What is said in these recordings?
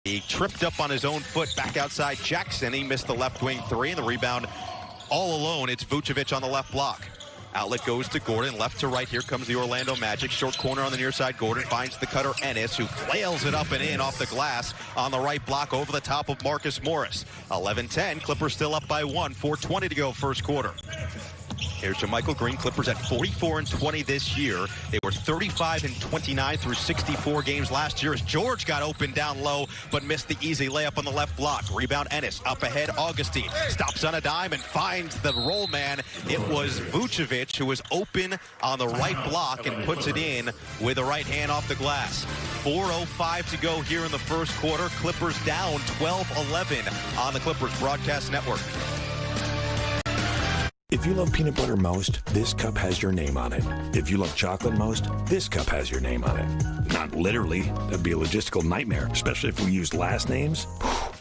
He tripped up on his own foot back outside Jackson. He missed the left wing three, and the rebound all alone. It's Vucevic on the left block. Outlet goes to Gordon, left to right. Here comes the Orlando Magic. Short corner on the near side. Gordon finds the cutter Ennis, who flails it up and in off the glass on the right block over the top of Marcus Morris. 11-10. Clippers still up by 1. 4:20 to go first quarter. Here's JaMychal Green. Clippers at 44-20 this year. They were 35-29 through 64 games last year as George got open down low but missed the easy layup on the left block. Rebound Ennis. Up ahead Augustine. Stops on a dime and finds the roll man. It was Vucevic who was open on the right block and puts it in with the right hand off the glass. 4:05 to go here in the first quarter. Clippers down 12-11 on the Clippers Broadcast Network. If you love peanut butter most, this cup has your name on it. If you love chocolate most, this cup has your name on it. Not literally. That'd be a logistical nightmare, especially if we used last names.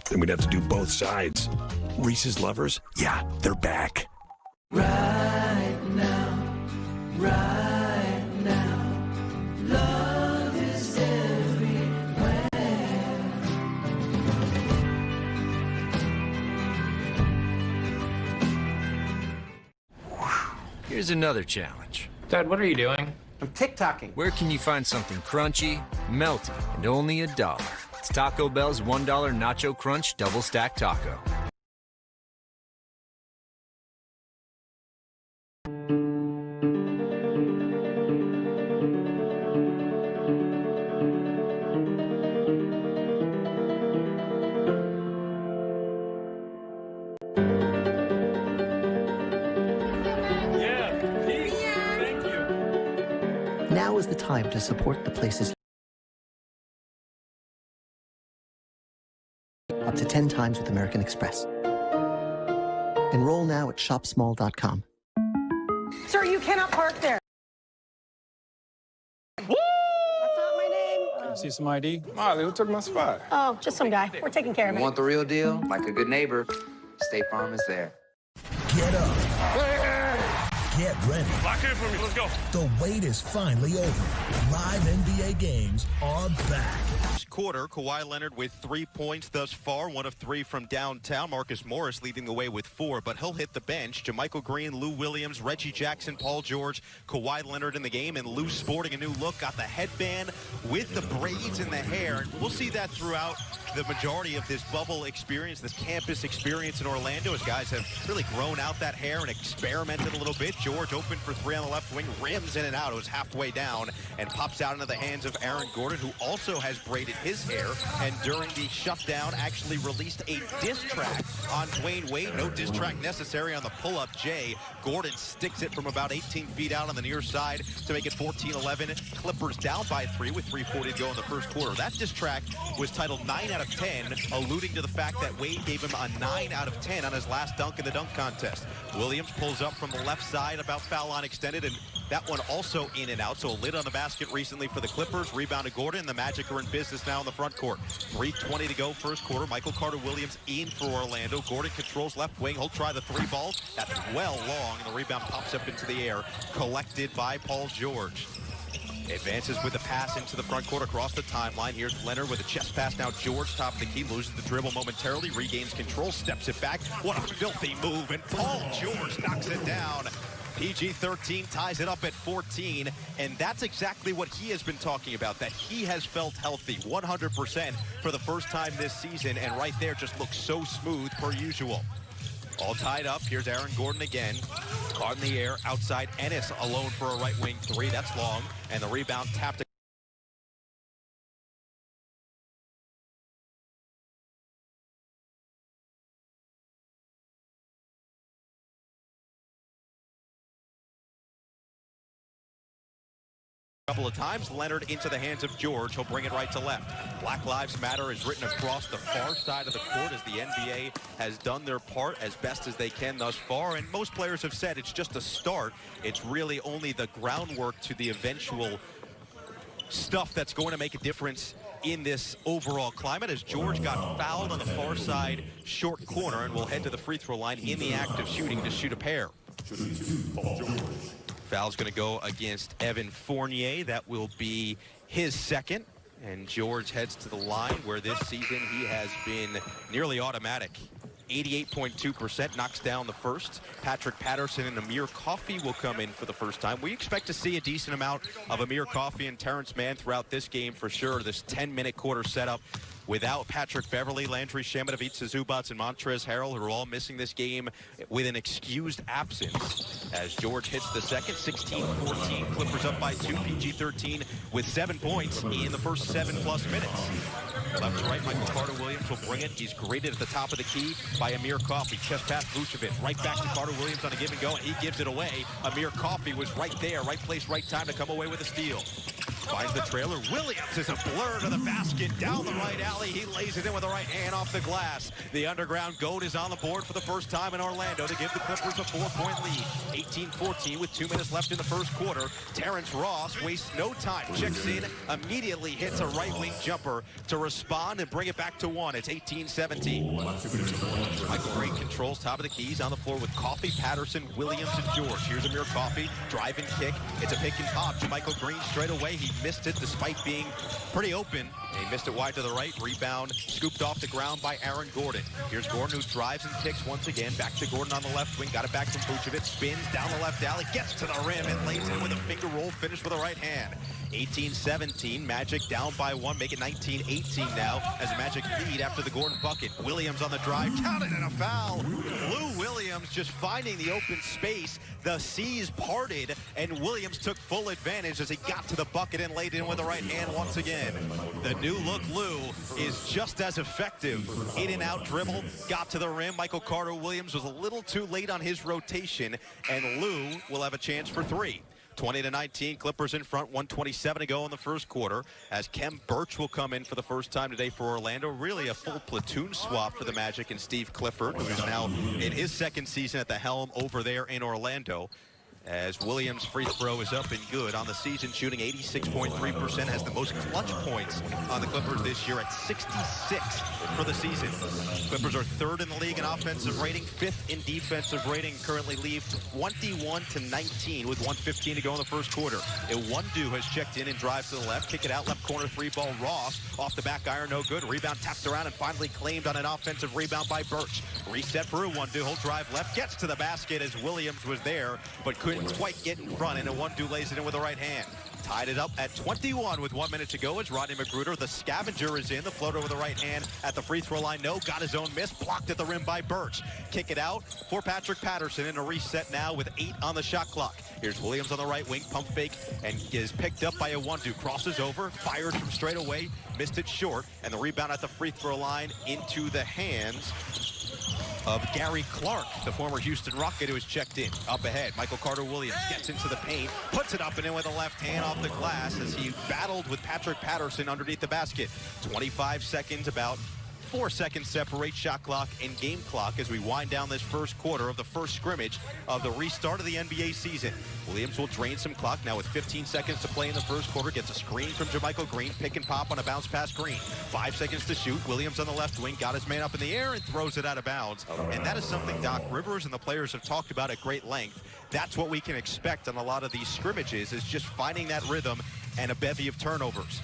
Then we'd have to do both sides. Reese's lovers, yeah, they're back. Right now, right now, love is everywhere. Here's another challenge. Dad, what are you doing? I'm TikToking. Where can you find something crunchy, melty, and only $1? It's Taco Bell's $1 Nacho Crunch Double Stack Taco. Now is the time to support the places up to 10 times with American Express. Enroll now at shopsmall.com. Sir, you cannot park there. Woo! That's not my name. See some ID? Molly, who took my spot? Oh, just some guy. We're taking care of it. Want the real deal? Like a good neighbor, State Farm is there. Get up. Get ready. Lock in for me. Let's go. The wait is finally over. Live NBA games are back. Quarter, Kawhi Leonard with 3 points thus far, 1 of 3 from downtown. Marcus Morris leading the way with 4, but he'll hit the bench. JaMychal Green, Lou Williams, Reggie Jackson, Paul George, Kawhi Leonard in the game, and Lou sporting a new look. Got the headband with the braids in the hair, and we'll see that throughout the majority of this bubble experience, this campus experience in Orlando, as guys have really grown out that hair and experimented a little bit. George open for 3 on the left wing, rims in and out. It was halfway down and pops out into the hands of Aaron Gordon, who also has braided his hair, and during the shutdown actually released a diss track on Dwayne Wade. No diss track necessary on the pull-up J. Gordon sticks it from about 18 feet out on the near side to make it 14-11. Clippers down by 3 with 3:40 to go in the first quarter. That diss track was titled 9 out of 10, alluding to the fact that Wade gave him a 9 out of 10 on his last dunk in the dunk contest. Williams pulls up from the left side, about foul line extended, and that one also in and out. So a lid on the basket recently for the Clippers. Rebound to Gordon. The Magic are in business now in the front court. 3:20 to go first quarter. Michael Carter-Williams in for Orlando. Gordon controls left wing. He'll try the 3 ball. That's well long, and the rebound pops up into the air. Collected by Paul George. Advances with the pass into the front court across the timeline. Here's Leonard with a chest pass. Now George top of the key, loses the dribble momentarily, regains control, steps it back. What a filthy move, and Paul George knocks it down. PG-13 ties it up at 14, and that's exactly what he has been talking about, that he has felt healthy 100% for the first time this season, and right there just looks so smooth per usual. All tied up. Here's Aaron Gordon again. Caught in the air. Outside Ennis alone for a right wing 3. That's long. And the rebound tapped. Couple of times. Leonard into the hands of George. He'll bring it right to left. Black Lives Matter is written across the far side of the court as the NBA has done their part as best as they can thus far, and most players have said it's just a start. It's really only the groundwork to the eventual stuff that's going to make a difference in this overall climate, as George got fouled on the far side short corner and will head to the free throw line in the act of shooting to shoot a pair. Foul's going to go against Evan Fournier. That will be his second. And George heads to the line where this season he has been nearly automatic. 88.2%, knocks down the first. Patrick Patterson and Amir Coffey will come in for the first time. We expect to see a decent amount of Amir Coffey and Terrence Mann throughout this game for sure. This 10-minute quarter setup without Patrick Beverly, Landry Shamet, Ivica Zubats, and Montrezl Harrell, who are all missing this game with an excused absence. As George hits the second, 16-14, Clippers up by 2, PG-13 with 7 points in the first 7+ minutes. Left to right, Michael Carter-Williams will bring it. He's graded at the top of the key by Amir Coffey. Chest pass, Vucevic. Right back to Carter-Williams on a give and go, and he gives it away. Amir Coffey was right there, right place, right time to come away with a steal. Finds the trailer. Williams is a blur to the basket down the right alley. He lays it in with the right hand off the glass. The underground goat is on the board for the first time in Orlando to give the Clippers a 4-point lead. 18-14 with 2 minutes left in the first quarter. Terrence Ross wastes no time. Checks in, immediately hits a right wing jumper to respond and bring it back to 1. It's 18-17. Michael Green controls top of the keys on the floor with Coffey, Patterson, Williams, and George. Here's Amir Coffey, drive and kick. It's a pick and pop. JaMychal Green straight away. He missed it despite being pretty open. He missed it wide to the right. Rebound scooped off the ground by Aaron Gordon. Here's Gordon, who drives and kicks once again. Back to Gordon on the left wing. Got it back from Vucevic. Spins down the left alley. Gets to the rim and lays it with a finger roll finish with the right hand. 18-17. Magic down by 1. Make it 19-18 now as Magic lead after the Gordon bucket. Williams on the drive. Counted and a foul. Lou Williams just finding the open space. The seas parted, and Williams took full advantage as he got to the bucket and laid it in with the right hand once again. The new look Lou is just as effective. In and out dribble, got to the rim. Michael Carter-Williams was a little too late on his rotation, and Lou will have a chance for 3. 20-19, Clippers in front, 1:27 to go in the first quarter, as Kem Birch will come in for the first time today for Orlando. Really a full platoon swap for the Magic and Steve Clifford, who is now in his second season at the helm over there in Orlando. As Williams' free throw is up and good on the season, shooting 86.3%, has the most clutch points on the Clippers this year at 66 for the season. Clippers are 3rd in the league in offensive rating, 5th in defensive rating, currently lead 21-19 with 1:15 to go in the first quarter. Iwundu has checked in and drives to the left, kick it out, left corner 3-ball. Ross off the back iron, no good. Rebound tapped around and finally claimed on an offensive rebound by Birch. Reset for Iwundu, he'll drive left, gets to the basket as Williams was there, but couldn't quite get in front, and Iwundu lays it in with the right hand. Tied it up at 21 with 1 minute to go as Rodney McGruder, the scavenger, is in. The floater with the right hand at the free throw line. No, got his own miss. Blocked at the rim by Birch. Kick it out for Patrick Patterson in a reset now with 8 on the shot clock. Here's Williams on the right wing. Pump fake and is picked up by Iwundu. Crosses over, fires from straight away. Missed it short. And the rebound at the free throw line into the hands of Gary Clark, the former Houston Rocket, who is checked in. Up ahead, Michael Carter-Williams gets into the paint, puts it up and in with the left hand off the glass as he battled with Patrick Patterson underneath the basket. 25 seconds, about 4 seconds separate shot clock and game clock as we wind down this first quarter of the first scrimmage of the restart of the NBA season. Williams will drain some clock now with 15 seconds to play in the first quarter. Gets a screen from JaMychal Green. Pick and pop on a bounce pass Green. 5 seconds to shoot. Williams on the left wing. Got his man up in the air and throws it out of bounds. And that is something Doc Rivers and the players have talked about at great length. That's what we can expect on a lot of these scrimmages, is just finding that rhythm and a bevy of turnovers.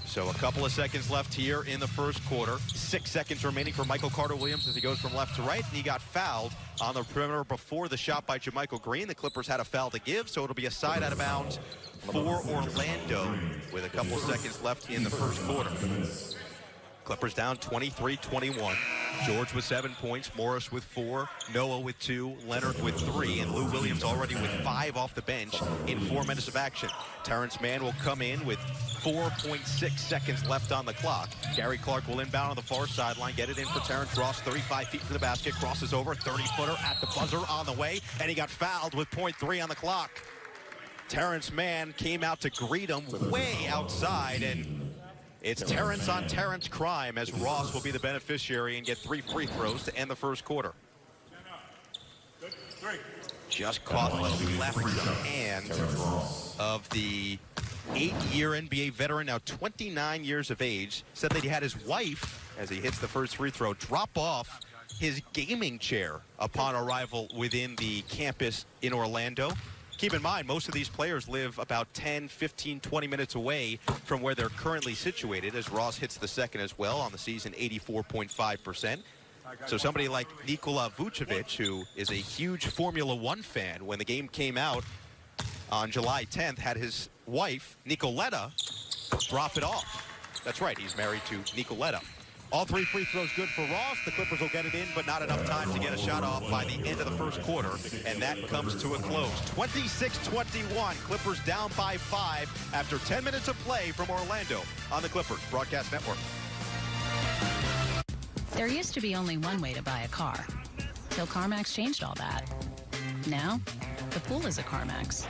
So a couple of seconds left here in the first quarter. 6 seconds remaining for Michael Carter-Williams as he goes from left to right. And he got fouled on the perimeter before the shot by JaMychal Green. The Clippers had a foul to give, so it'll be a side out of bounds for Orlando with a couple seconds left in the first quarter. Clippers down 23-21. George with 7 points, Morris with 4, Noah with 2, Leonard with 3, and Lou Williams already with 5 off the bench in 4 minutes of action. Terrence Mann will come in with 4.6 seconds left on the clock. Gary Clark will inbound on the far sideline, get it in for Terrence Ross, 35 feet to the basket, crosses over, 30-footer at the buzzer on the way, and he got fouled with 0.3 on the clock. Terrence Mann came out to greet him way outside, and it's Terrence on Terrence crime as Ross will be the beneficiary and get 3 free throws to end the first quarter. Just caught the left hand of the 8-year NBA veteran, now 29 years of age. Said that he had his wife, as he hits the first free throw, drop off his gaming chair upon arrival within the campus in Orlando. Keep in mind, most of these players live about 10, 15, 20 minutes away from where they're currently situated, as Ross hits the second as well on the season, 84.5%. So somebody like Nikola Vucevic, who is a huge Formula One fan, when the game came out on July 10th, had his wife, Nicoletta, drop it off. That's right, he's married to Nicoletta. All 3 free throws good for Ross. The Clippers will get it in, but not enough time to get a shot off by the end of the first quarter, and that comes to a close. 26-21, Clippers down by 5 after 10 minutes of play from Orlando on the Clippers Broadcast Network. There used to be only one way to buy a car, till CarMax changed all that. Now, the pool is a CarMax.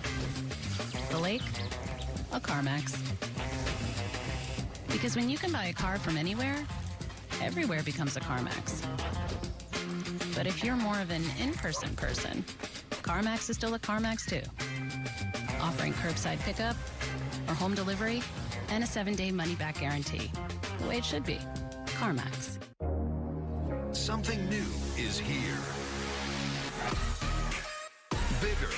The lake, a CarMax. Because when you can buy a car from anywhere, everywhere becomes a CarMax. But if you're more of an in-person person, CarMax is still a CarMax too. Offering curbside pickup or home delivery and a 7-day money-back guarantee. The way it should be. CarMax. Something new is here. Bigger.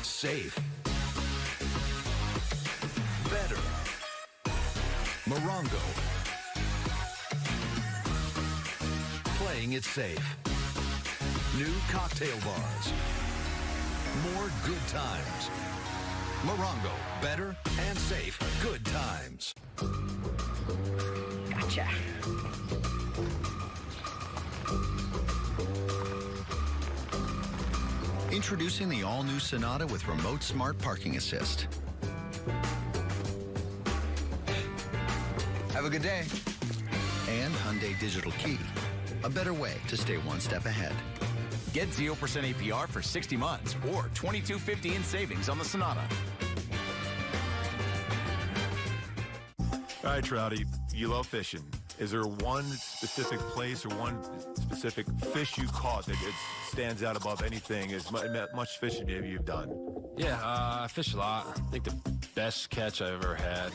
Safe. Better. Morongo. Playing it safe. New cocktail bars. More good times. Morongo. Better and safe. Good times. Gotcha. Introducing the all-new Sonata with remote smart parking assist. Have a good day. And Hyundai Digital Key, a better way to stay one step ahead. Get 0% APR for 60 months or $22.50 in savings on the Sonata. All right, Trouty, you love fishing. Is there one specific place or one specific fish you caught that it stands out above anything, as much fishing maybe you've done? Yeah, I fish a lot. I think the best catch I ever had,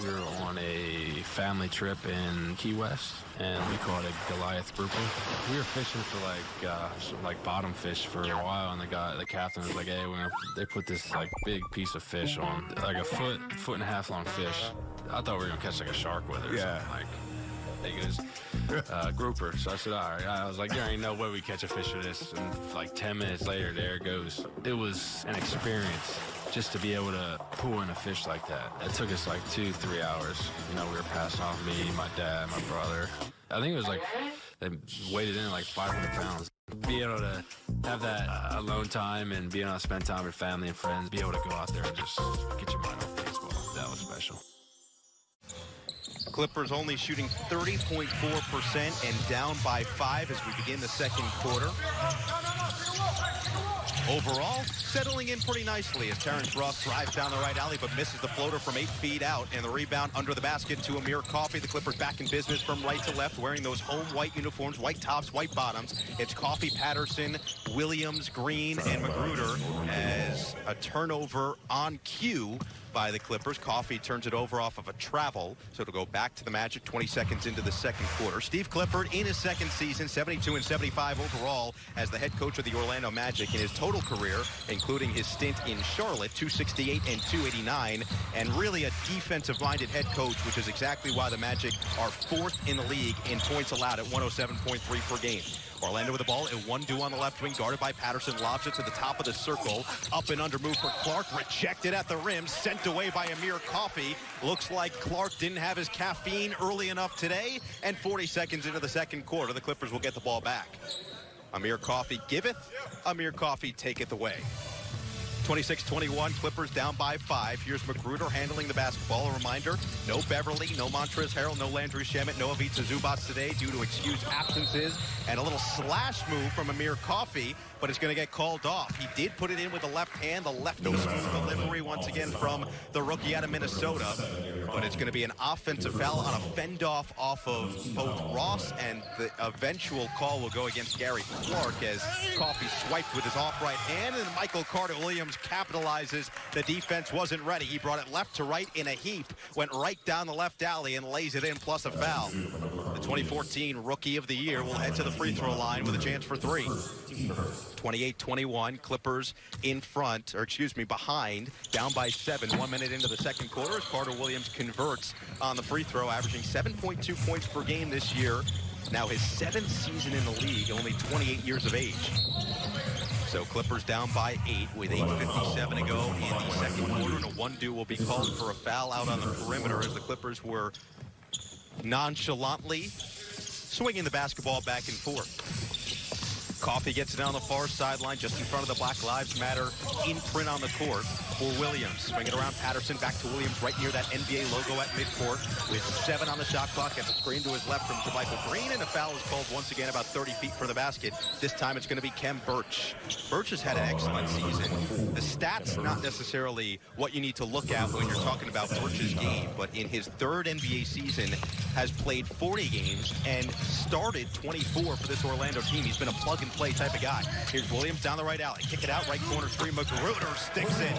we were on a family trip in Key West, and we caught a Goliath grouper. We were fishing for like bottom fish for a while, and the captain was like, "Hey, they put this like big piece of fish on, like a foot and a half long fish." I thought we were gonna catch like a shark with it or something. Like, he goes, grouper. So I said, all right. I was like, there ain't no way we catch a fish with this. And like 10 minutes later, there it goes. It was an experience just to be able to pull in a fish like that. It took us like 2-3 hours. You know, we were passing off me, my dad, my brother. I think it was like, they weighed it in like 500 pounds. Be able to have that alone time and being able to spend time with family and friends, be able to go out there and just get your mind off baseball. That was special. Clippers only shooting 30.4% and down by 5 as we begin the second quarter. Overall, settling in pretty nicely as Terrence Ross drives down the right alley but misses the floater from 8 feet out, and the rebound under the basket to Amir Coffey. The Clippers back in business from right to left, wearing those home white uniforms, white tops, white bottoms. It's Coffey, Patterson, Williams, Green, and Magruder as a turnover on cue by the Clippers. Coffey turns it over off of a travel, so it'll go back to the Magic 20 seconds into the second quarter. Steve Clifford in his second season, 72-75 overall as the head coach of the Orlando Magic. In his total career, including his stint in Charlotte, 268 and 289, and really a defensive-minded head coach, which is exactly why the Magic are 4th in the league in points allowed at 107.3 per game. Orlando with the ball, a 1-2 on the left wing, guarded by Patterson, lobs it to the top of the circle. Up and under move for Clark, rejected at the rim, sent away by Amir Coffey. Looks like Clark didn't have his caffeine early enough today, and 40 seconds into the second quarter, the Clippers will get the ball back. Amir Coffey giveth, Amir Coffey taketh away. 26-21, Clippers down by 5. Here's Magruder handling the basketball. A reminder, no Beverly, no Montrezl Harrell, no Landry Shamet, no Ivica Zubac today due to excused absences. And a little slash move from Amir Coffey, but it's going to get called off. He did put it in with the left hand, the lefty smooth delivery once again from the rookie out of Minnesota. But it's going to be an offensive foul on a fend-off off of both Ross, and the eventual call will go against Gary Clark as Coffey swiped with his off right hand, and Michael Carter-Williams Williams capitalizes. The defense wasn't ready. He brought it left to right in a heap, went right down the left alley and lays it in, plus a foul. The 2014 Rookie of the Year will head to the free throw line with a chance for three. 28-21, Clippers in front, or excuse me, behind, down by 7, 1 minute into the second quarter as Carter Williams converts on the free throw, averaging 7.2 points per game this year. Now his 7th season in the league, only 28 years of age. So Clippers down by 8 with 8:57 to go in the second quarter, and a 1-2 will be called for a foul out on the perimeter as the Clippers were nonchalantly swinging the basketball back and forth. Coffey gets it down the far sideline, just in front of the Black Lives Matter imprint on the court for Williams. Swing it around Patterson, back to Williams, right near that NBA logo at midcourt, with 7 on the shot clock, and the screen to his left from JaMychal Green, and a foul is called once again about 30 feet from the basket. This time it's going to be Khem Birch. Birch has had an excellent season. The stats, not necessarily what you need to look at when you're talking about Birch's game, but in his 3rd NBA season, has played 40 games and started 24 for this Orlando team. He's been a plug-and-play type of guy. Here's Williams down the right alley. Kick it out, right corner three. Magruder sticks in.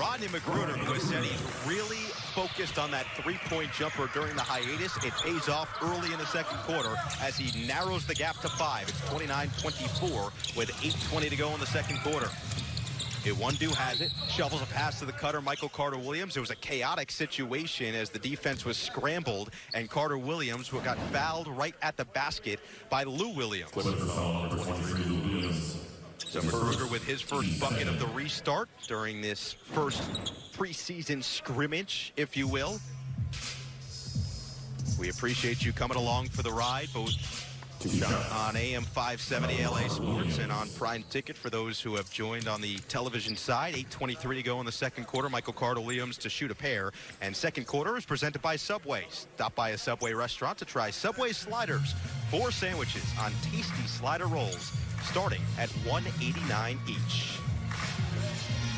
Rodney Magruder, who has said he's really focused on that three-point jumper during the hiatus. It pays off early in the second quarter as he narrows the gap to 5. It's 29-24 with 8:20 to go in the second quarter. Iwundu has it, shovels a pass to the cutter, Michael Carter Williams. It was a chaotic situation as the defense was scrambled, and Carter Williams, who got fouled right at the basket by Lou Williams. So Magruder with his first bucket of the restart during this first preseason scrimmage, if you will. We appreciate you coming along for the ride, both on AM 570 LA Sports and on Prime Ticket for those who have joined on the television side. 8:23 to go in the second quarter. Michael Carter Williams to shoot a pair. And second quarter is presented by Subway. Stop by a Subway restaurant to try Subway sliders. 4 sandwiches on tasty slider rolls starting at $1.89 each.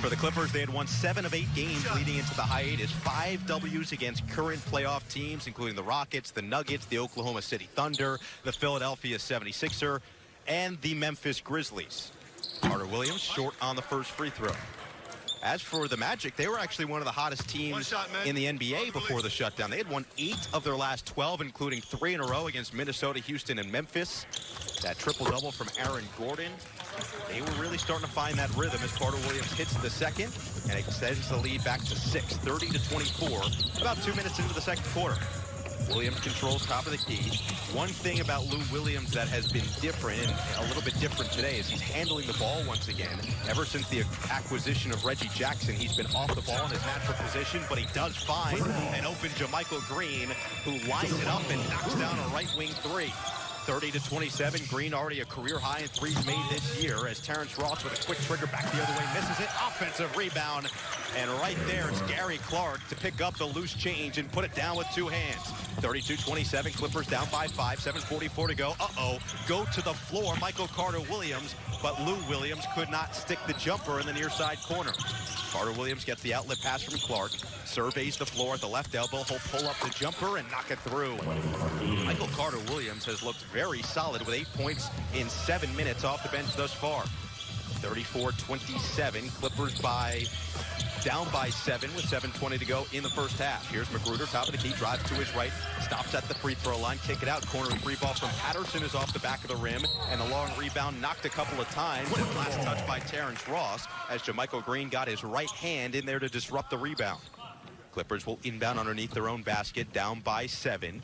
For the Clippers, they had won 7 of 8 games leading into the hiatus. 5 W's against current playoff teams, including the Rockets, the Nuggets, the Oklahoma City Thunder, the Philadelphia 76er, and the Memphis Grizzlies. Carter Williams short on the first free throw. As for the Magic, they were actually one of the hottest teams in the NBA before the shutdown. They had won 8 of their last 12, including 3 in a row against Minnesota, Houston, and Memphis. That triple-double from Aaron Gordon. They were really starting to find that rhythm as Carter Williams hits the second and extends the lead back to 6, 30-24, about 2 minutes into the second quarter. Williams controls top of the key. One thing about Lou Williams that has been different, and a little bit different today, is he's handling the ball once again. Ever since the acquisition of Reggie Jackson, he's been off the ball in his natural position, but he does find an open JaMychal Green, who lines it up and knocks down a right wing 3. 30-27. Green already a career high in threes made this year as Terrence Ross with a quick trigger back the other way misses it. Offensive rebound. And right there, it's Gary Clark to pick up the loose change and put it down with 2 hands. 32-27. Clippers down by 5. 7:44 to go. Go to the floor. Michael Carter Williams, but Lou Williams could not stick the jumper in the near side corner. Carter Williams gets the outlet pass from Clark, surveys the floor at the left elbow. He'll pull up the jumper and knock it through. Michael Carter Williams has looked very solid with 8 points in 7 minutes off the bench thus far. 34-27, Clippers down by 7 with 7:20 to go in the first half. Here's Magruder, top of the key, drives to his right, stops at the free throw line, kick it out, corner 3 ball from Patterson is off the back of the rim, and the long rebound knocked a couple of times, and last touch by Terrence Ross as JaMychal Green got his right hand in there to disrupt the rebound. Clippers will inbound underneath their own basket, down by 7.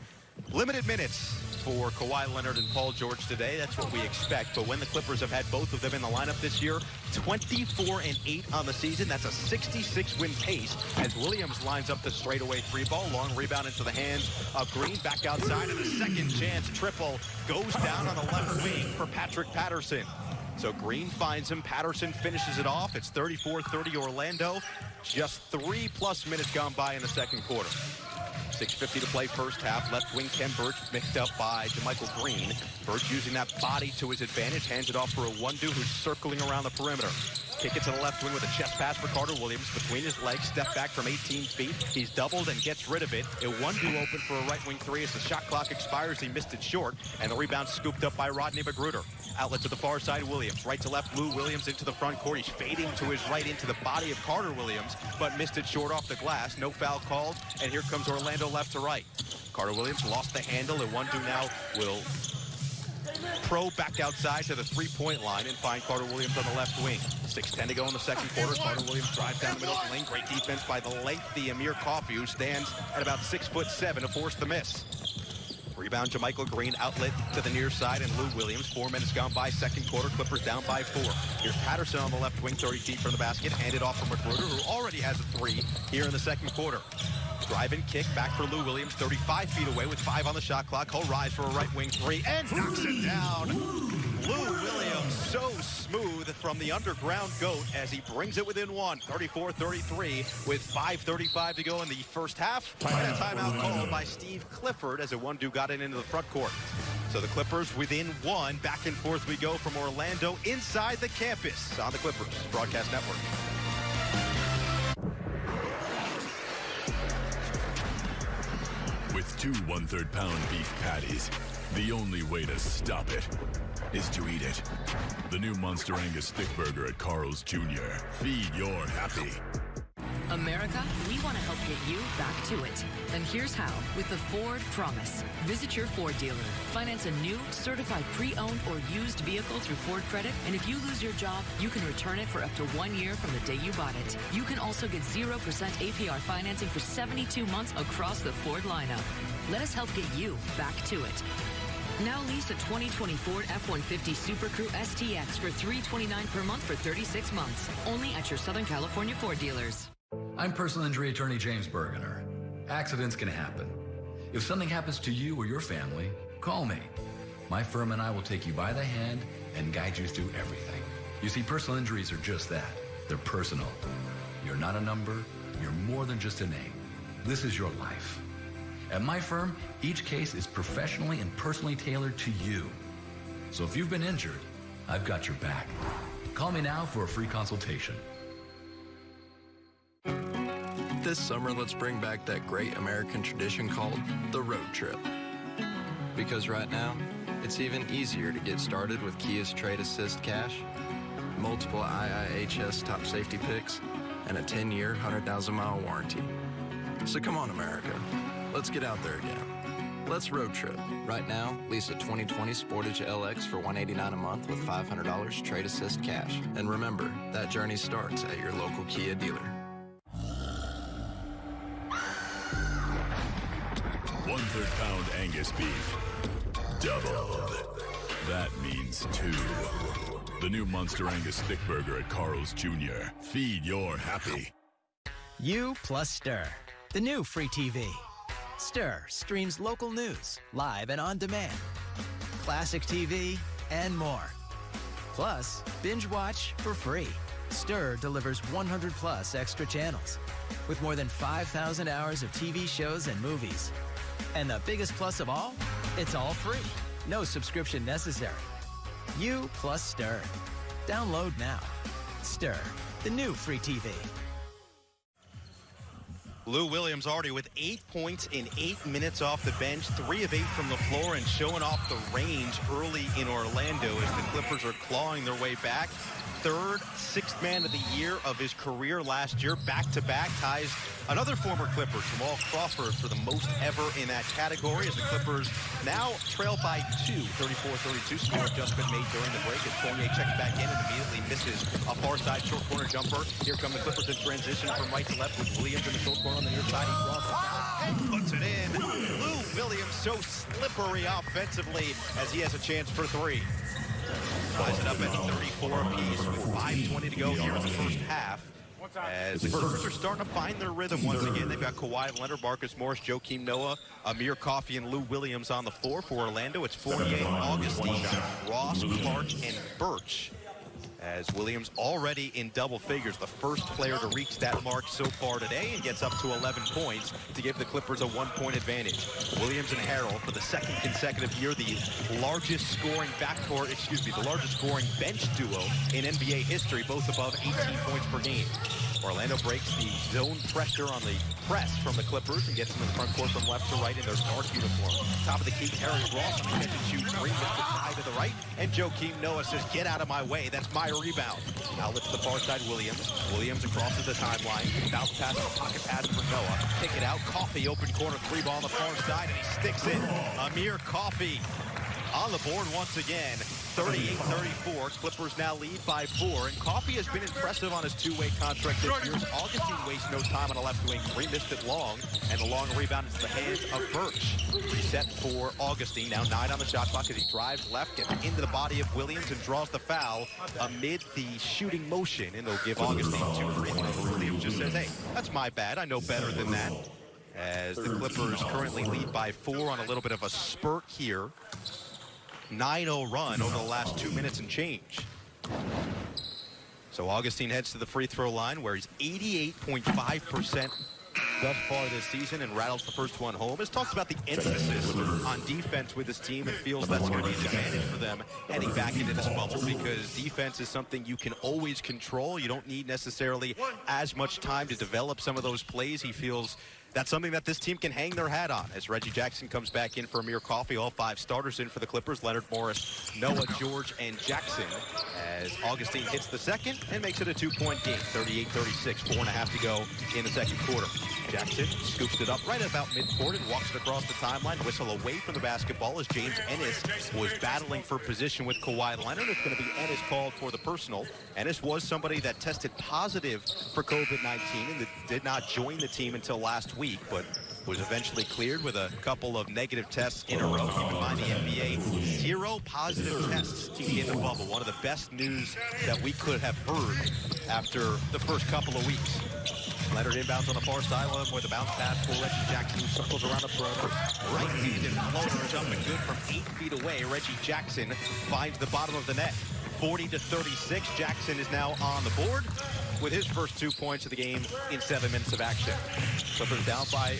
Limited minutes for Kawhi Leonard and Paul George today. That's what we expect. But when the Clippers have had both of them in the lineup this year, 24-8 on the season. That's a 66-win pace as Williams lines up the straightaway 3 ball. Long rebound into the hands of Green. Back outside, and a second chance triple goes down on the left wing for Patrick Patterson. So Green finds him. Patterson finishes it off. It's 34-30 Orlando. Just 3+ minutes gone by in the second quarter. 6:50 to play first half. Left wing Khem Birch picked up by JaMychal Green. Birch using that body to his advantage. Hands it off for Iwundu, who's circling around the perimeter. Kick it to the left wing with a chest pass for Carter Williams. Between his legs, step back from 18 feet. He's doubled and gets rid of it. A 1-2 open for a right wing three as the shot clock expires. He missed it short, and the rebound scooped up by Rodney McGruder. Outlet to the far side, Williams. Right to left, Lou Williams into the front court. He's fading to his right into the body of Carter Williams, but missed it short off the glass. No foul called, and here comes Orlando left to right. Carter Williams lost the handle, and 1-2 now will pro back outside to the three-point line and find Carter Williams on the left wing. 6:10 to go in the second quarter. Carter Williams drives down the middle of the lane. Great defense by the lengthy Amir Coffey, who stands at about 6'7" to force the miss. Rebound, JaMychal Green, outlet to the near side, and Lou Williams. 4 minutes gone by, second quarter. Clippers down by 4. Here's Patterson on the left wing, 30 feet from the basket. Handed off from McGruder, who already has a 3 here in the second quarter. Drive and kick back for Lou Williams, 35 feet away with 5 on the shot clock. He'll rise for a right wing 3 and knocks it down. Lou Williams, so smooth from the underground GOAT as he brings it within 1, 34-33 with 5:35 to go in the first half. And a timeout called by Steve Clifford as a 1-2 got it into the front court. So the Clippers within 1. Back and forth we go from Orlando inside the campus on the Clippers Broadcast Network. With 2 1/3-pound beef patties, the only way to stop it is to eat it. The new Monster Angus Stick Burger at Carl's Jr. Feed your happy. America, we want to help get you back to it. And here's how, with the Ford Promise. Visit your Ford dealer. Finance a new, certified pre-owned or used vehicle through Ford Credit, and if you lose your job, you can return it for up to 1 year from the day you bought it. You can also get 0% APR financing for 72 months across the Ford lineup. Let us help get you back to it. Now lease a 2020 Ford F-150 Super Crew STX for $329 per month for 36 months. Only at your Southern California Ford dealers. I'm personal injury attorney James Bergener. Accidents can happen. If something happens to you or your family, call me. My firm and I will take you by the hand and guide you through everything. You see, personal injuries are just that. They're personal. You're not a number. You're more than just a name. This is your life. At my firm, each case is professionally and personally tailored to you. So if you've been injured, I've got your back. Call me now for a free consultation. This summer, let's bring back that great American tradition called the road trip. Because right now, it's even easier to get started with Kia's Trade Assist Cash, multiple IIHS top safety picks, and a 10-year, 100,000-mile warranty. So come on, America. Let's get out there again. Let's road trip. Right now, lease a 2020 Sportage LX for $189 a month with $500 Trade Assist Cash. And remember, that journey starts at your local Kia dealer. 1/3-pound Angus beef. Doubled. That means 2. The new Monster Angus Stick Burger at Carl's Jr. Feed your happy. You plus Stir, the new free TV. Stir streams local news, live and on demand, classic TV, and more. Plus, binge watch for free. Stir delivers 100+ extra channels with more than 5,000 hours of TV shows and movies. And the biggest plus of all, it's all free. No subscription necessary. You plus Stir. Download now. Stir, the new free TV. Lou Williams already with 8 points in 8 minutes off the bench, 3 of 8 from the floor, and showing off the range early in Orlando as the Clippers are clawing their way back. 3rd, 6th man of the year of his career last year, back-to-back, ties another former Clipper, Jamal Crawford, for the most ever in that category, as the Clippers now trail by 2, 34-32. Small adjustment made during the break as Fournier checks back in and immediately misses a far side short corner jumper. Here come the Clippers in transition from right to left with Williams in the short corner on the near side. He draws the foul and puts it in. Lou Williams so slippery offensively as he has a chance for 3. Ties it up at 34 apiece with 5:20 to go here in the first half. As the Clippers are starting to find their rhythm once again. They've got Kawhi Leonard, Marcus Morris, Joakim Noah, Amir Coffey, and Lou Williams on the floor. For Orlando, it's Fournier, Augustine, Ross, Clark, and Birch. as Williams already in double figures, the first player to reach that mark so far today, and gets up to 11 points to give the Clippers a 1-point advantage. Williams and Harrell, for the second consecutive year, the largest scoring the largest scoring bench duo in NBA history, both above 18 points per game. Orlando breaks the zone pressure on the press from the Clippers and gets them in the front court from left to right in their dark uniform. Top of the key, Terry Ross on the catch and shoot three, missed the tie to the right, and Joakim Noah says, "Get out of my way, that's my rebound." Outlet to the far side, Williams. Williams acrosses the timeline, bounce pass, pocket pass for Noah. Kick it out, Coffey, open corner, three ball on the far side, and he sticks it. Amir Coffey on the board once again. 38-34, Clippers now lead by 4, and Coffey has been impressive on his two-way contract this year. Augustine wastes no time on the left wing, missed it long, and the long rebound is the hands of Birch. Reset for Augustine, now 9 on the shot clock as he drives left, gets into the body of Williams and draws the foul amid the shooting motion, and they'll give Augustine 2 free throws. Williams just says, "Hey, that's my bad, I know better than that." As the Clippers currently lead by 4 on a little bit of a spurt here. 9-0 run over the last 2 minutes and change. So Augustine heads to the free throw line, where he's 88.5% thus far this season and rattles the first one home. Has talked about the emphasis on defense with his team and feels that's going to be an advantage for them heading back into this bubble, because defense is something you can always control. You don't need necessarily as much time to develop some of those plays. He feels that's something that this team can hang their hat on, as Reggie Jackson comes back in for Amir Coffey. All 5 starters in for the Clippers: Leonard, Morris, Noah, George, and Jackson, as Augustine hits the second and makes it a 2-point game. 38-36, 4.5 to go in the second quarter. Jackson scoops it up right about midcourt and walks it across the timeline. Whistle away from the basketball as James Ennis was battling for position with Kawhi Leonard. It's going to be Ennis called for the personal. Ennis was somebody that tested positive for COVID-19 and did not join the team until last week, but was eventually cleared with a couple of negative tests in a row. Keep in mind, the NBA, 0 positive tests to begin the bubble. One of the best news that we could have heard after the first couple of weeks. Leonard inbounds on the far sideline with a bounce pass for Reggie Jackson, who circles around the perimeter. Right-handed floater is up and good from 8 feet away. Reggie Jackson finds the bottom of the net. 40-36. Jackson is now on the board with his first 2 points of the game in 7 minutes of action. Clippers up by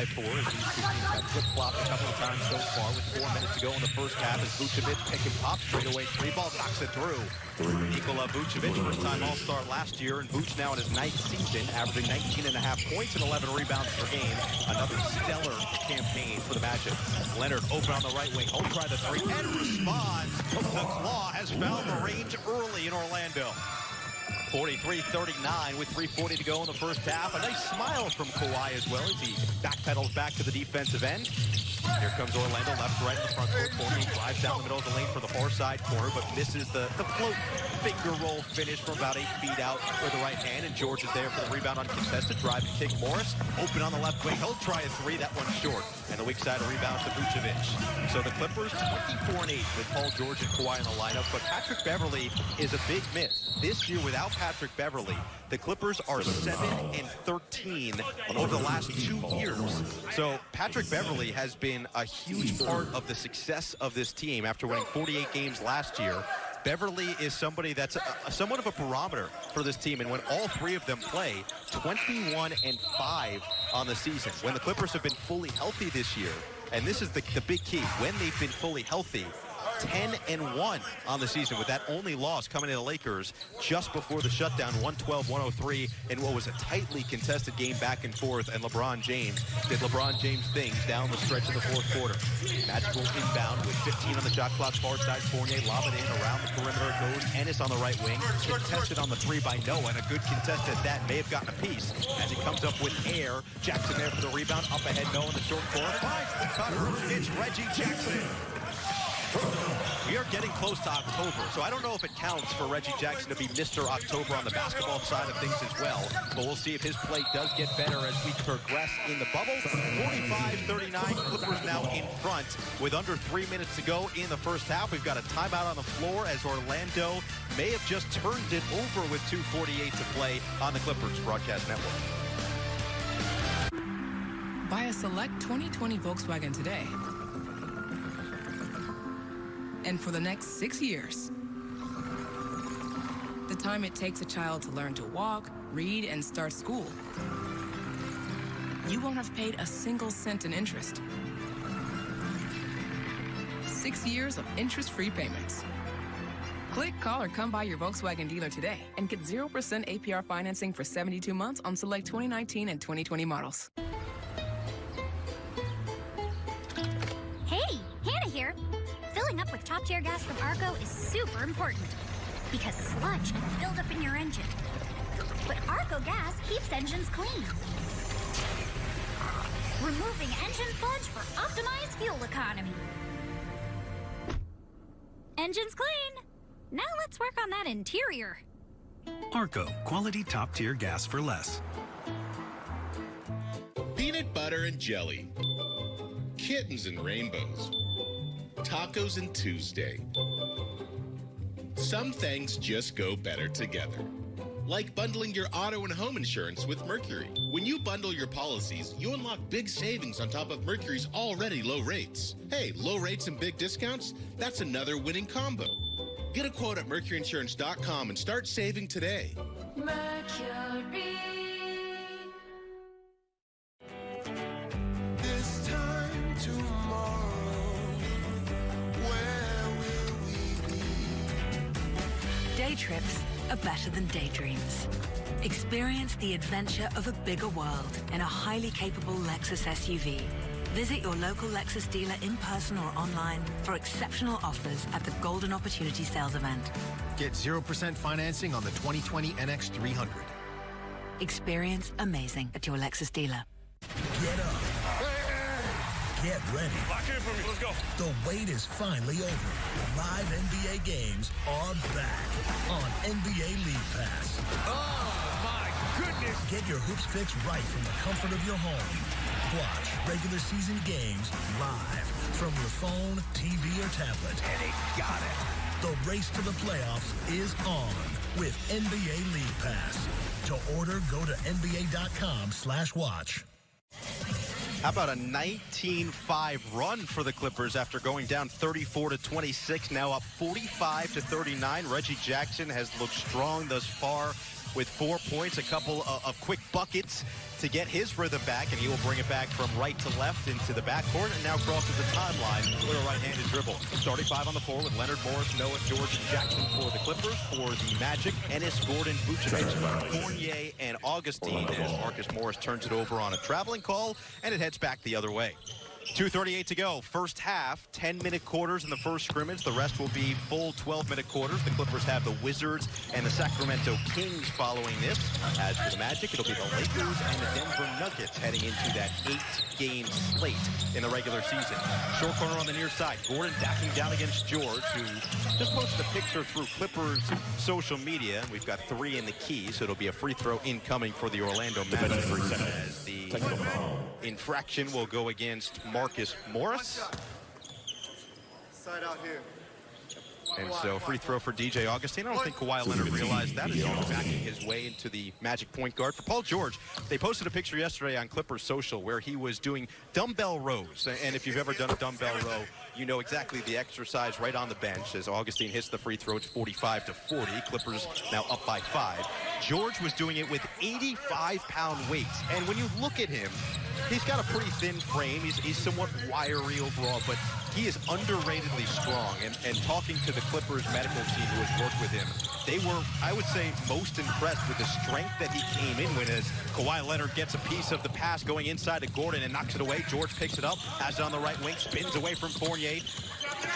4, as these two teams have flip-flopped a couple of times so far with 4 minutes to go in the first half, as Vucevic pick and pop straight away. 3-ball knocks it through. Nikola Vucevic, first-time All-Star last year, and Vuce now in his 9th season, averaging 19.5 points and 11 rebounds per game. Another stellar campaign for the Magic. Leonard open on the right wing. He'll try the 3 and responds. The Claw has found the range early in Orlando. 43-39 with 3:40 to go in the first half. A nice smile from Kawhi as well as he backpedals back to the defensive end. Here comes Orlando, left to right in the front court corner. He drives down the middle of the lane for the far side corner, but misses the float finger roll finish from about 8 feet out with the right hand. And George is there for the rebound uncontested. Drive and kick. Morris open on the left wing. He'll try a 3. That one's short. And the weak side of rebound to Vucevic. So the Clippers 24-8 with Paul George and Kawhi in the lineup. But Patrick Beverley is a big miss. This year without Patrick Beverley, the Clippers are 7-13 over the last 2 years. So Patrick Beverley has been a huge part of the success of this team after winning 48 games last year. Beverley is somebody that's somewhat of a barometer for this team, and when all 3 of them play, 21-5 on the season. When the Clippers have been fully healthy this year, and this is the big key, when they've been fully healthy, 10-1 on the season, with that only loss coming to the Lakers just before the shutdown, 112-103, in what was a tightly contested game back and forth, and LeBron James did LeBron James things down the stretch of the fourth quarter. Magic will inbound with 15 on the shot clock, far side. Fournier lob it in around the perimeter. It goes. Ennis on the right wing, contested on the 3 by Noah, and a good contest at that. May have gotten a piece as he comes up with air. Jackson there for the rebound. Up ahead, Noah in the short corner. Finds the cutter. It's Reggie Jackson. We are getting close to October, so I don't know if it counts for Reggie Jackson to be Mr. October on the basketball side of things as well, but we'll see if his play does get better as we progress in the bubble. 45-39, Clippers now in front with under 3 minutes to go in the first half. We've got a timeout on the floor as Orlando may have just turned it over with 2:48 to play on the Clippers Broadcast Network. Buy a select 2020 Volkswagen today. And for the next 6 years, the time it takes a child to learn to walk, read, and start school, you won't have paid a single cent in interest. 6 years of interest-free payments. Click, call, or come by your Volkswagen dealer today and get 0% APR financing for 72 months on select 2019 and 2020 models. Hey, Hannah here. Filling up with top-tier gas from Arco is super important because sludge can build up in your engine. But Arco gas keeps engines clean, removing engine sludge for optimized fuel economy. Engine's clean. Now let's work on that interior. Arco, quality top-tier gas for less. Peanut butter and jelly. Kittens and rainbows. Tacos and Tuesday. Some things just go better together. Like bundling your auto and home insurance with Mercury. When you bundle your policies, you unlock big savings on top of Mercury's already low rates. Hey, low rates and big discounts? That's another winning combo. Get a quote at mercuryinsurance.com and start saving today. Mercury. This time tomorrow, where will we be? Day trips are better than daydreams. Experience the adventure of a bigger world in a highly capable Lexus SUV. Visit your local Lexus dealer in person or online for exceptional offers at the Golden Opportunity Sales event. Get 0% financing on the 2020 NX 300. Experience amazing at your Lexus dealer. Get up. Get ready. Lock in for me. Let's go. The wait is finally over. Live NBA games are back on NBA League Pass. Oh, my goodness. Get your hoops fix right from the comfort of your home. Watch regular season games live from your phone, TV, or tablet. And he got it. The race to the playoffs is on with NBA League Pass. To order, go to nba.com/watch. How about a 19-5 run for the Clippers after going down 34-26, now up 45-39. Reggie Jackson has looked strong thus far with 4 points, a couple of quick buckets to get his rhythm back, and he will bring it back from right to left into the backcourt and now crosses the timeline with a right-handed dribble. Starting five on the floor with Leonard, Morris, Noah, George, and Jackson for the Clippers. For the Magic, Ennis, Gordon, Vucevic, Fournier, and Augustine as Marcus Morris turns it over on a traveling call, and it heads back the other way. 2:38 to go. First half, 10-minute quarters in the first scrimmage. The rest will be full 12-minute quarters. The Clippers have the Wizards and the Sacramento Kings following this. As for the Magic, it'll be the Lakers and the Denver Nuggets heading into that 8-game slate in the regular season. Short corner on the near side. Gordon backing down against George, who just posted a picture through Clippers social media. We've got 3 in the key, so it'll be a free throw incoming for the Orlando Magic. As the infraction will go against Marcus Morris. Side out here. And so free throw for DJ Augustine. I don't think Kawhi Leonard realized that as he was backing his way into the Magic point guard. For Paul George, they posted a picture yesterday on Clippers social where he was doing dumbbell rows. And if you've ever done a dumbbell row, you know exactly the exercise right on the bench. As Augustine hits the free throw, it's 45-40. Clippers now up by 5. George was doing it with 85-pound weights. And when you look at him, he's got a pretty thin frame. He's somewhat wiry overall, but he is underratedly strong. And talking to the Clippers medical team who has worked with him, they were, I would say, most impressed with the strength that he came in with as Kawhi Leonard gets a piece of the pass going inside to Gordon and knocks it away. George picks it up, has it on the right wing, spins away from Fournier.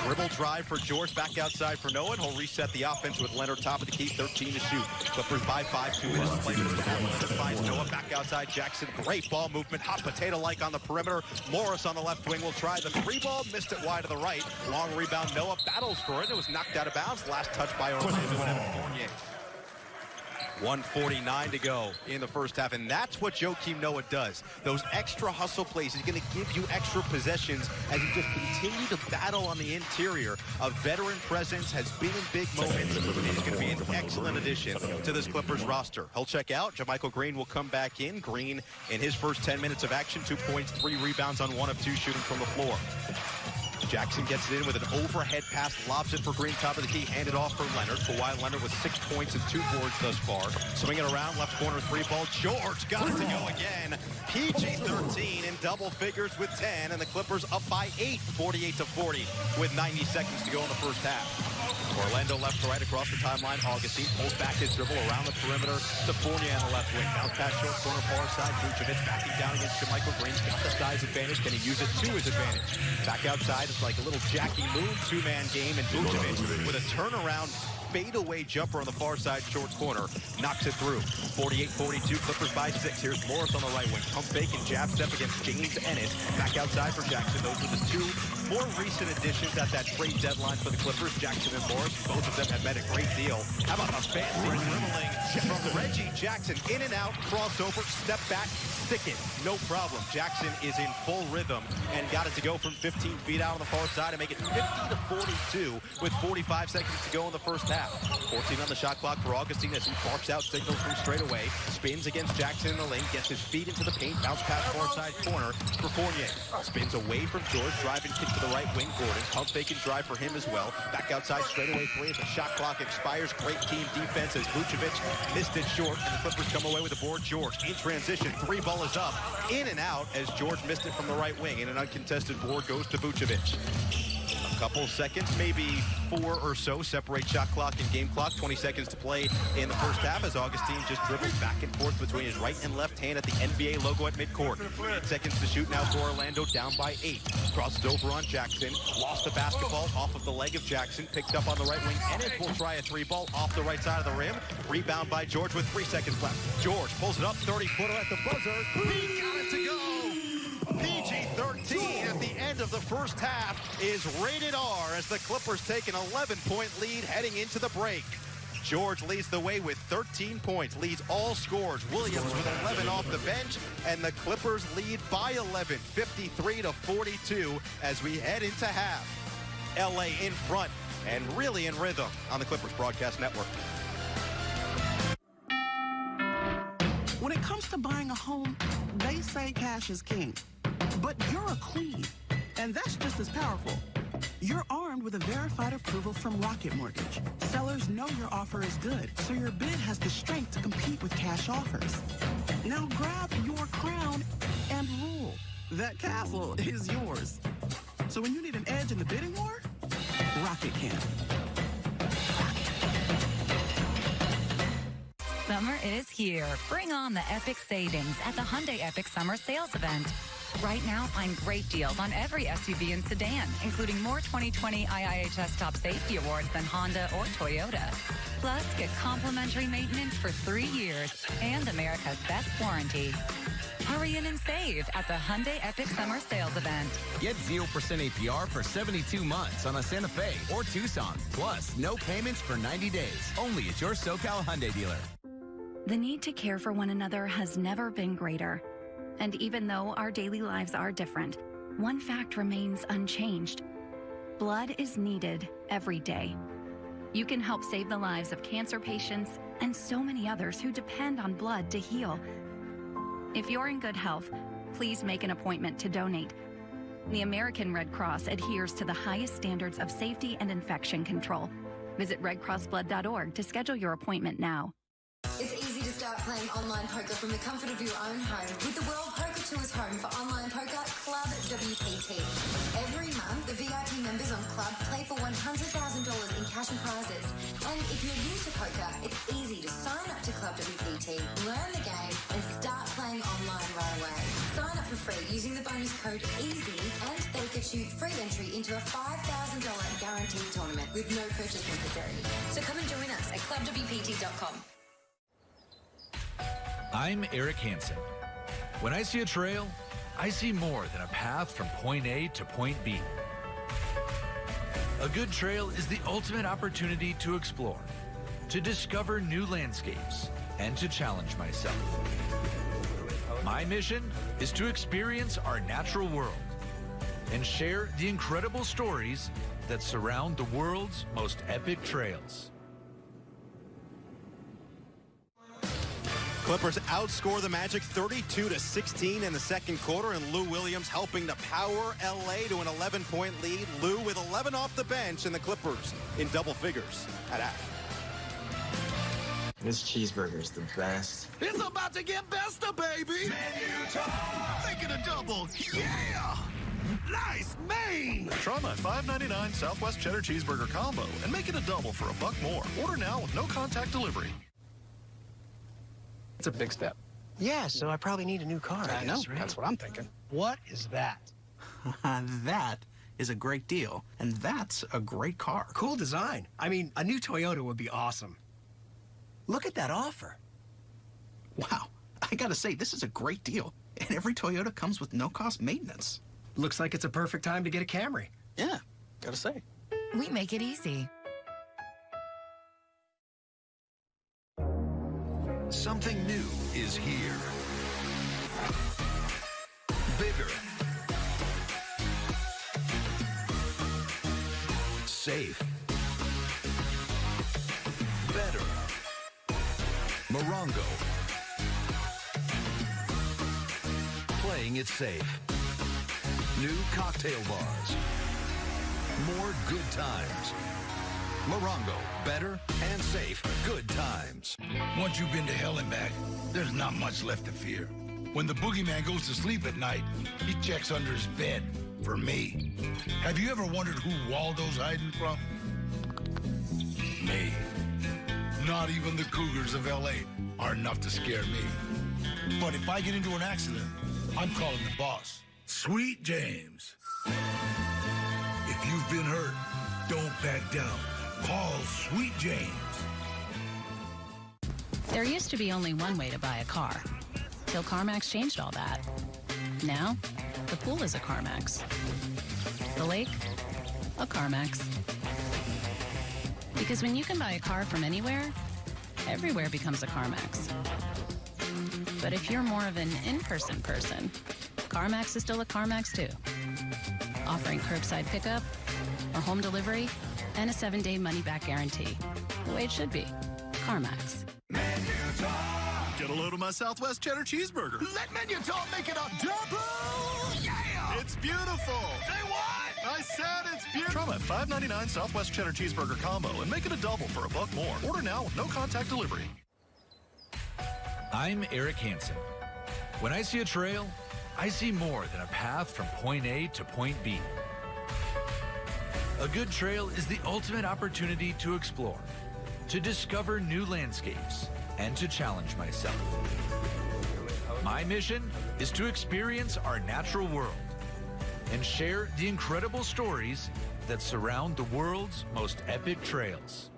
Dribble drive for George, back outside for Noah, and he'll reset the offense with Leonard top of the key, 13 to shoot. Clippers by 5, 2 minutes to play. Leonard finds Noah, back outside Jackson. Great ball movement, hot potato-like on the perimeter. Morris on the left wing will try the 3-ball, missed it wide to the right. Long rebound, Noah battles for it. It was knocked out of bounds. Last touch by Orlando and Fournier. 1:49 to go in the first half, and that's what Joakim Noah does. Those extra hustle plays. He's going to give you extra possessions as you just continue to battle on the interior. A veteran presence, has been in big moments, and he's going to be an excellent addition to this Clippers roster. He'll check out. JaMychal Green will come back in. Green in his first 10 minutes of action, 2 points, 3 rebounds on 1 of 2 shooting from the floor. Jackson gets it in with an overhead pass, lobs it for Green, top of the key, handed off for Leonard. Kawhi Leonard with 6 points and 2 boards thus far. Swinging around, left corner 3-ball. George got it to go again. PG-13 in double figures with 10, and the Clippers up by 8, 48-40, with 90 seconds to go in the first half. Orlando left to right across the timeline. Augustine pulls back his dribble around the perimeter to Fournier on the left wing. Bounce pass short corner far side. Vucevic backing down against JaMychal Green. Got the size advantage. Can he use it to his advantage? Back outside. It's like a little Jackie Moon two-man game. And Vucevic with a turnaround fadeaway jumper on the far side short corner knocks it through. 48-42, Clippers by 6. Here's Morris on the right wing. Pump fake and jab step against James Ennis. Back outside for Jackson. Those are the two more recent additions at that trade deadline for the Clippers. Jackson and Morris, both of them have met a great deal. How about a fancy dribbling from Reggie Jackson? In and out, crossover, step back, stick it. No problem. Jackson is in full rhythm and got it to go from 15 feet out on the far side and make it 50-42 with 45 seconds to go in the first half. 14 on the shot clock for Augustine as he barks out signals from straight away. Spins against Jackson in the lane, gets his feet into the paint, bounce pass far side corner for Fournier. Spins away from George, driving kick to the right wing. Gordon, pump fake and drive for him as well. Back outside, straight away 3 as the shot clock expires. Great team defense as Vucevic missed it short, and the Clippers come away with the board. George in transition, 3-ball is up, in and out as George missed it from the right wing, and an uncontested board goes to Vucevic. Couple seconds, maybe 4 or so, separate shot clock and game clock. 20 seconds to play in the first half as Augustine just dribbles back and forth between his right and left hand at the NBA logo at midcourt. 8 seconds to shoot now for Orlando, down by 8. Crosses over on Jackson, lost the basketball off of the leg of Jackson, picked up on the right wing. Ennis will try a 3-ball off the right side of the rim. Rebound by George with 3 seconds left. George pulls it up, 30-footer at the buzzer. He got it to go! PG-13 at the end of the first half is rated R as the Clippers take an 11-point lead heading into the break. George leads the way with 13 points, leads all scores. Williams with 11 off the bench, and the Clippers lead by 11, 53-42 as we head into half. LA in front and really in rhythm on the Clippers Broadcast Network. When it comes to buying a home, they say cash is king. But you're a queen, and that's just as powerful. You're armed with a verified approval from Rocket Mortgage. Sellers know your offer is good, so your bid has the strength to compete with cash offers. Now grab your crown and rule. That castle is yours. So when you need an edge in the bidding war, Rocket can. Summer is here. Bring on the epic savings at the Hyundai Epic Summer Sales Event. Right now, find great deals on every SUV and sedan, including more 2020 IIHS Top Safety Awards than Honda or Toyota. Plus, get complimentary maintenance for 3 years and America's best warranty. Hurry in and save at the Hyundai Epic Summer Sales Event. Get 0% APR for 72 months on a Santa Fe or Tucson. Plus, no payments for 90 days. Only at your SoCal Hyundai dealer. The need to care for one another has never been greater. And even though our daily lives are different, one fact remains unchanged. Blood is needed every day. You can help save the lives of cancer patients and so many others who depend on blood to heal. If you're in good health, please make an appointment to donate. The American Red Cross adheres to the highest standards of safety and infection control. Visit redcrossblood.org to schedule your appointment now. It's easy to start playing online poker from the comfort of your own home with the World Poker Tour's home for online poker, Club WPT. Every month, the VIP members on Club play for $100,000 in cash and prizes. And if you're new to poker, it's easy to sign up to Club WPT, learn the game, and start playing online right away. Sign up for free using the bonus code EASY, and they'll get you free entry into a $5,000 guaranteed tournament with no purchase necessary. So come and join us at clubwpt.com. I'm Eric Hansen. When I see a trail, I see more than a path from point A to point B. A good trail is the ultimate opportunity to explore, to discover new landscapes, and to challenge myself. My mission is to experience our natural world and share the incredible stories that surround the world's most epic trails. Clippers outscore the Magic 32-16 in the second quarter, and Lou Williams helping to power LA to an 11-point lead. Lou with 11 off the bench, and the Clippers in double figures at half. This cheeseburger's the best. It's about to get besta, baby! Menu time! Make it a double! Yeah! Nice main! Try my $5.99 Southwest Cheddar Cheeseburger Combo and make it a double for $1 more. Order now with no contact delivery. It's a big step. Yeah, so I probably need a new car. I know. Right? That's what I'm thinking. What is that? That is a great deal, and that's a great car. Cool design. I mean, a new Toyota would be awesome. Look at that offer. Wow, I gotta say, this is a great deal, and every Toyota comes with no-cost maintenance. Looks like it's a perfect time to get a Camry. Yeah, gotta say. We make it easy. Something new is here. Bigger. Safe. Better. Morongo. Playing it safe. New cocktail bars. More good times. Morongo, better and safe good times. Once you've been to hell and back, there's not much left to fear. When the boogeyman goes to sleep at night, he checks under his bed for me. Have you ever wondered who Waldo's hiding from? Me. Not even the Cougars of L.A. are enough to scare me. But if I get into an accident, I'm calling the boss, Sweet James. If you've been hurt, don't back down. Call Sweet James. There used to be only one way to buy a car, till CarMax changed all that. Now, the pool is a CarMax. The lake, a CarMax. Because when you can buy a car from anywhere, everywhere becomes a CarMax. But if you're more of an in-person person, CarMax is still a CarMax too. Offering curbside pickup or home delivery and a 7-day money-back guarantee. The way it should be. CarMax. Get a load of my Southwest Cheddar Cheeseburger. Let Menu Talk make it a double! Yeah! It's beautiful. Say what? I said it's beautiful. Try my $5.99 Southwest Cheddar Cheeseburger Combo and make it a double for $1 more. Order now with no contact delivery. I'm Eric Hansen. When I see a trail, I see more than a path from point A to point B. A good trail is the ultimate opportunity to explore, to discover new landscapes, and to challenge myself. My mission is to experience our natural world and share the incredible stories that surround the world's most epic trails.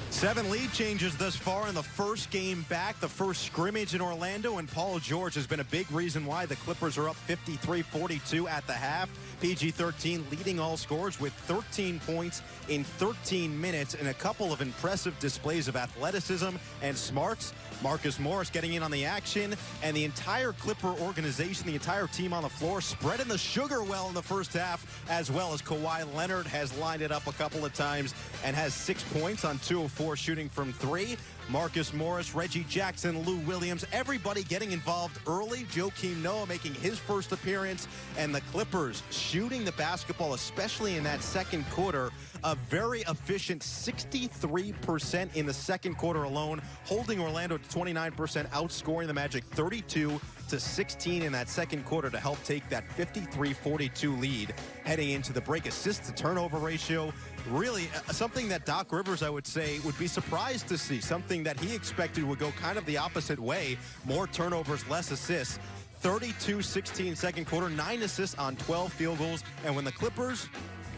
7 lead changes thus far in the first game back, the first scrimmage in Orlando, and Paul George has been a big reason why the Clippers are up 53-42 at the half. PG-13 leading all scorers with 13 points in 13 minutes and a couple of impressive displays of athleticism and smarts. Marcus Morris getting in on the action, and the entire Clipper organization, the entire team on the floor, spreading the sugar well in the first half, as well as Kawhi Leonard has lined it up a couple of times and has 6 points on 2 of 4 shooting from 3. Marcus Morris, Reggie Jackson, Lou Williams, everybody getting involved early. Joakim Noah making his first appearance, and the Clippers shooting the basketball, especially in that second quarter, a very efficient 63% in the second quarter alone, holding Orlando to 29%, outscoring the Magic 32-16 in that second quarter to help take that 53-42 lead heading into the break. Assist to turnover ratio, really something that Doc Rivers, I would say, would be surprised to see, something that he expected would go kind of the opposite way. More turnovers, less assists. 32-16 second quarter, 9 assists on 12 field goals, and when the Clippers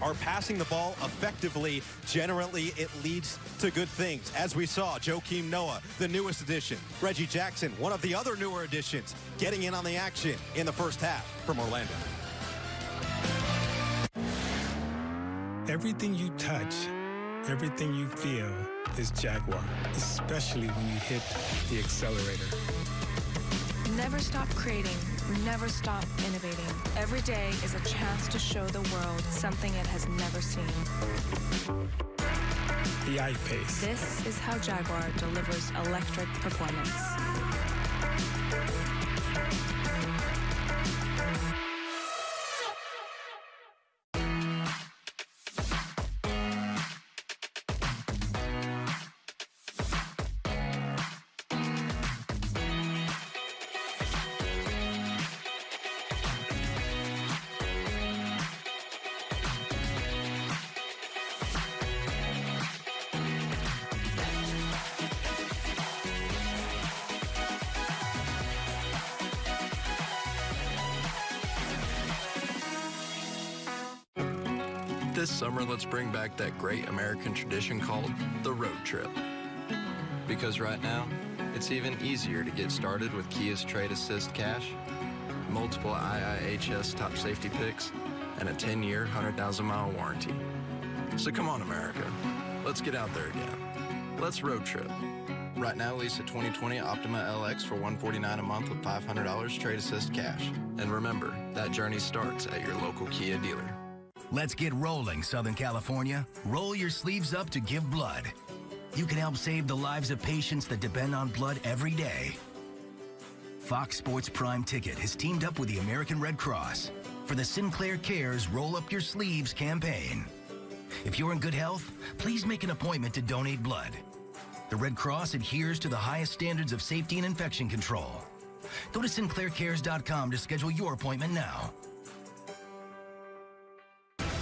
are passing the ball effectively, generally it leads to good things. As we saw, Joakim Noah, the newest addition. Reggie Jackson, one of the other newer additions, getting in on the action in the first half from Orlando. Everything you touch, everything you feel is Jaguar, especially when you hit the accelerator. Never stop creating. Never stop innovating. Every day is a chance to show the world something it has never seen. the I-Pace. This is how Jaguar delivers electric performance. This summer, let's bring back that great American tradition called the road trip. Because right now, it's even easier to get started with Kia's Trade Assist Cash, multiple IIHS top safety picks, and a 10-year, 100,000-mile warranty. So come on, America. Let's get out there again. Let's road trip. Right now, lease a 2020 Optima LX for $149 a month with $500 Trade Assist Cash. And remember, that journey starts at your local Kia dealer. Let's get rolling, Southern California. Roll your sleeves up to give blood. You can help save the lives of patients that depend on blood every day. Fox Sports Prime Ticket has teamed up with the American Red Cross for the Sinclair Cares Roll Up Your Sleeves campaign. If you're in good health, please make an appointment to donate blood. The Red Cross adheres to the highest standards of safety and infection control. Go to SinclairCares.com to schedule your appointment now.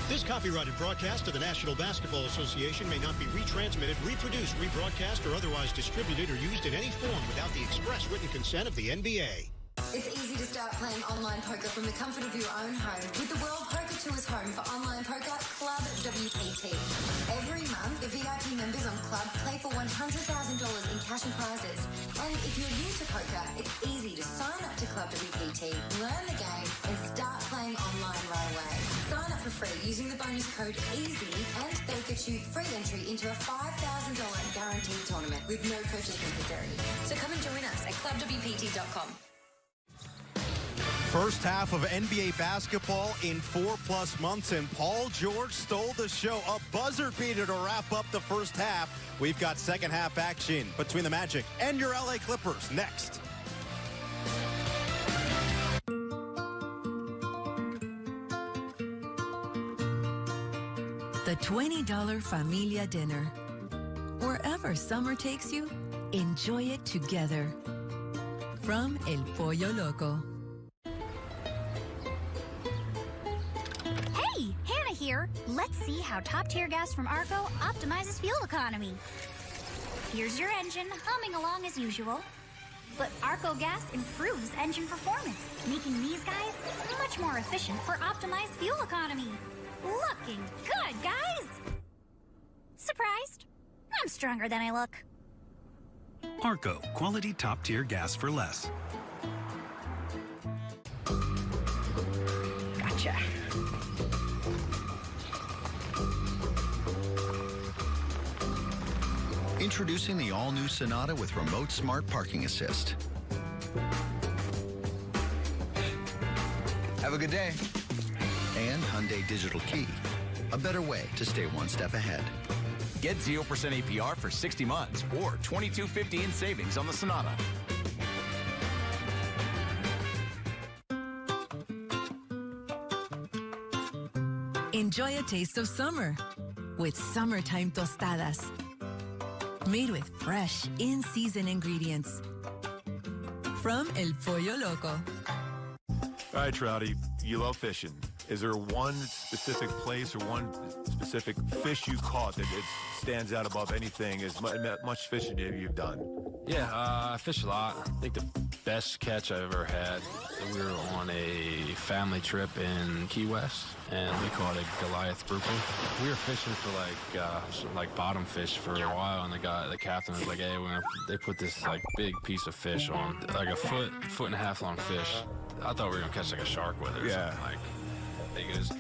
This copyrighted broadcast of the National Basketball Association may not be retransmitted, reproduced, rebroadcast, or otherwise distributed or used in any form without the express written consent of the NBA. It's easy to start playing online poker from the comfort of your own home with the World Poker Tour's home for online poker, Club WPT. Every month, the VIP members on Club play for $100,000 in cash and prizes. And if you're new to poker, it's easy to sign up to Club WPT, learn the game, and start playing online right away. Sign up for free using the bonus code EASY, and they'll get you free entry into a $5,000 guaranteed tournament with no purchase necessary. So come and join us at clubwpt.com. First half of NBA basketball in 4+ months, and Paul George stole the show. A buzzer beater to wrap up the first half. We've got second half action between the Magic and your LA Clippers next. The $20 Familia Dinner. Wherever summer takes you, enjoy it together. From El Pollo Loco. Hey, Hannah here. Let's see how top-tier gas from Arco optimizes fuel economy. Here's your engine humming along as usual. But Arco gas improves engine performance, making these guys much more efficient for optimized fuel economy. Looking good, guys! Surprised? I'm stronger than I look. Arco, quality top-tier gas for less. Gotcha. Introducing the all-new Sonata with remote smart parking assist. Have a good day. And Hyundai Digital Key, a better way to stay one step ahead. Get 0% APR for 60 months or $22.50 in savings on the Sonata. Enjoy a taste of summer with summertime tostadas. Made with fresh, in-season ingredients. From El Pollo Loco. All right, Trouty, you love fishing. Is there one specific place or one specific fish you caught that it stands out above anything as much fishing you've done? Yeah, I fish a lot. I think the best catch I've ever had, we were on a family trip in Key West, and we caught a Goliath grouper. We were fishing for like bottom fish for a while, and the captain was like, "Hey, they put this like big piece of fish on, like a foot and a half long fish." I thought we were gonna catch like a shark with it or something like. It was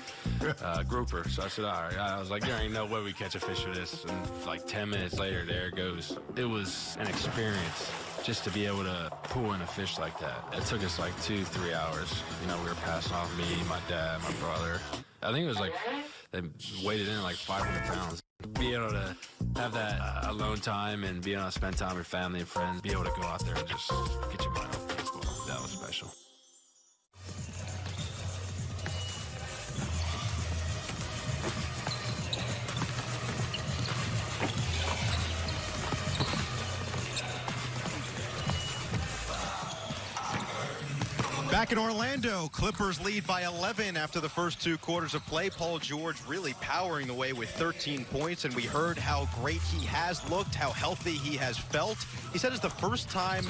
grouper. So I said, all right. I was like, there ain't no way we catch a fish with this. And like 10 minutes later, there it goes. It was an experience just to be able to pull in a fish like that. It took us like 2-3 hours. You know, we were passing off me, my dad, my brother. I think it was like, they weighed it in like 500 pounds. be able to have that alone time and be able to spend time with family and friends, be able to go out there and just get your mind off baseball. That was special. Back in Orlando, Clippers lead by 11 after the first 2 quarters of play. Paul George really powering the way with 13 points, and we heard how great he has looked, how healthy he has felt. He said it's the first time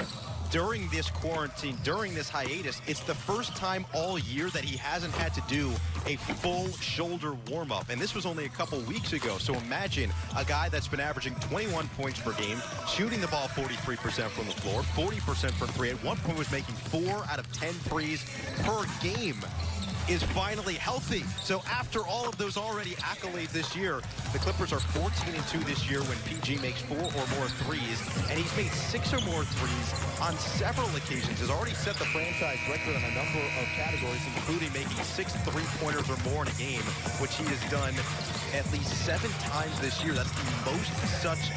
during this quarantine, during this hiatus, it's the first time all year that he hasn't had to do a full shoulder warm-up. And this was only a couple weeks ago. So imagine a guy that's been averaging 21 points per game, shooting the ball 43% from the floor, 40% from 3. At one point was making 4 out of 10 threes per game. Is finally healthy. So after all of those already accolades this year, the Clippers are 14-2 this year when PG makes 4 or more threes, and he's made 6 or more threes on several occasions. Has already set the franchise record on a number of categories, including making 6 3-pointers or more in a game, which he has done at least 7 times this year. That's the most such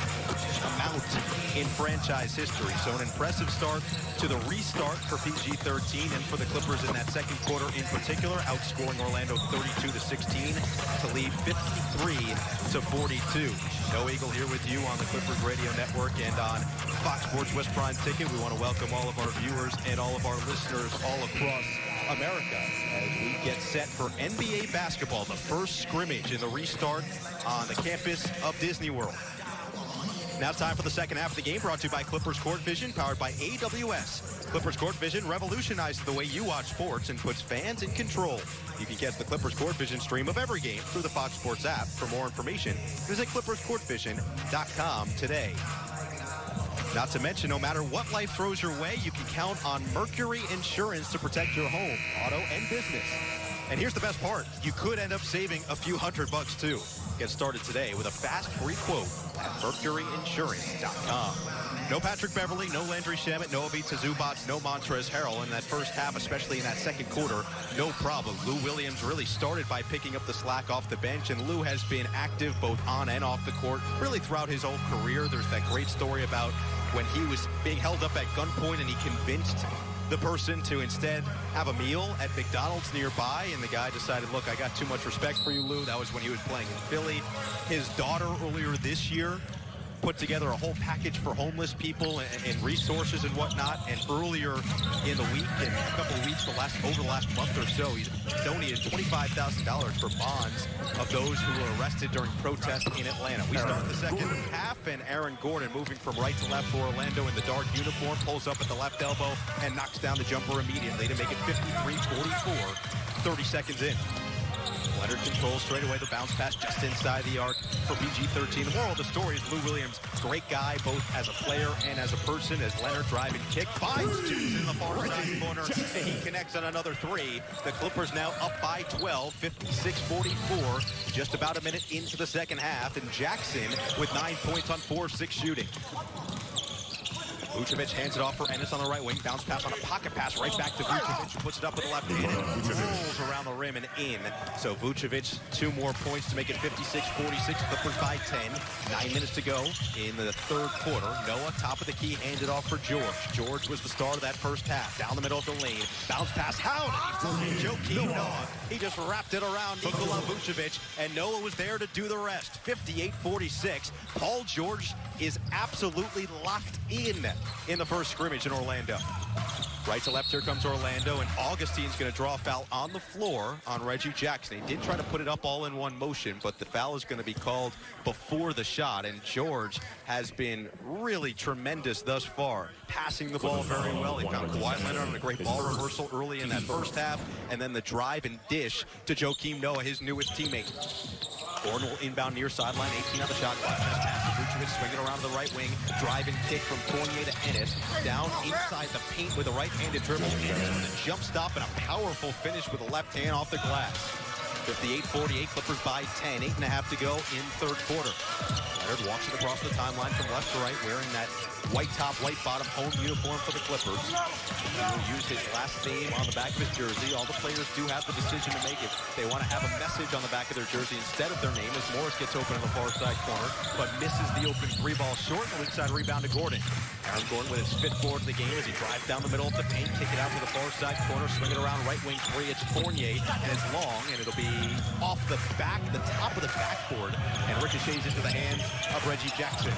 amount in franchise history. So an impressive start to the restart for PG-13 and for the Clippers in that second quarter in particular, outscoring Orlando 32-16 to lead 53-42. No Eagle here with you on the Clippers Radio Network and on Fox Sports West Prime Ticket. We want to welcome all of our viewers and all of our listeners all across America as we get set for NBA basketball, the first scrimmage in the restart on the campus of Disney World. Now it's time for the second half of the game, brought to you by Clippers Court Vision, powered by AWS. Clippers Court Vision revolutionizes the way you watch sports and puts fans in control. You can catch the Clippers Court Vision stream of every game through the Fox Sports app. For more information, visit ClippersCourtVision.com today. Not to mention, no matter what life throws your way, you can count on Mercury Insurance to protect your home, auto, and business. And here's the best part. You could end up saving a few $100 too. Get started today with a fast, free quote at MercuryInsurance.com. No Patrick Beverley, no Landry Shamet, no Ivica Zubac, no Montrezl Harrell in that first half, especially in that second quarter. No problem. Lou Williams really started by picking up the slack off the bench, and Lou has been active both on and off the court really throughout his whole career. There's that great story about when he was being held up at gunpoint and he convinced the person to instead have a meal at McDonald's nearby, and the guy decided, look, I got too much respect for you, Lou. That was when he was playing in Philly. His daughter earlier this year put together a whole package for homeless people and resources and whatnot, and earlier in the week, in a couple of weeks, over the last month or so, he's donated $25,000 for bonds of those who were arrested during protests in Atlanta. We start the second half, and Aaron Gordon, moving from right to left for Orlando in the dark uniform, pulls up at the left elbow and knocks down the jumper immediately to make it 53-44, 30 seconds in. Leonard controls straight away the bounce pass just inside the arc for PG-13. The moral of the story is Lou Williams, great guy both as a player and as a person, as Leonard driving kick, finds Juice in the far right corner, and he connects on another 3. The Clippers now up by 12, 56-44, just about a minute into the second half, and Jackson with 9 points on 4 of 6 shooting. Vucevic hands it off for Ennis on the right wing. Bounce pass on a pocket pass right back to Vucevic, who puts it up with the left hand and rolls around the rim and in. So Vucevic, 2 more points to make it 56-46. Clippers by 10. 9 minutes to go in the third quarter. Noah, top of the key, handed off for George. George was the star of that first half. Down the middle of the lane. Bounce pass. Howdy for Joakim Noah. He just wrapped it around Nikola Vucevic, and Noah was there to do the rest. 58-46. Paul George is absolutely locked in the first scrimmage in Orlando. Right to left, here comes Orlando, and Augustine's going to draw a foul on the floor on Reggie Jackson. He did try to put it up all in one motion, but the foul is going to be called before the shot, and George has been really tremendous thus far, passing the ball very well. He found Kawhi Leonard on a great ball reversal early in that first half, and then the drive and dish to Joakim Noah, his newest teammate. Gordon will inbound near sideline, 18 on the shot clock. Pass to Vucevic, swinging around to the right wing. Drive and kick from Fournier to Ennis. Down inside the paint with a right-handed dribble. Ennis with a jump stop and a powerful finish with a left hand off the glass. 58-48, Clippers by 10. 8.5 to go in third quarter. Leonard walks it across the timeline from left to right, wearing that white top, white bottom home uniform for the Clippers. He will use his last name on the back of his jersey. All the players do have the decision to make if they want to have a message on the back of their jersey instead of their name, as Morris gets open in the far side corner, but misses the open three ball short. The weak side rebound to Gordon. Aaron Gordon with his fifth board of the game as he drives down the middle of the paint, kick it out to the far side corner, swing it around right wing three. It's Fournier, and it's long, and it'll be off the top of the backboard, and ricochets into the hands of Reggie Jackson.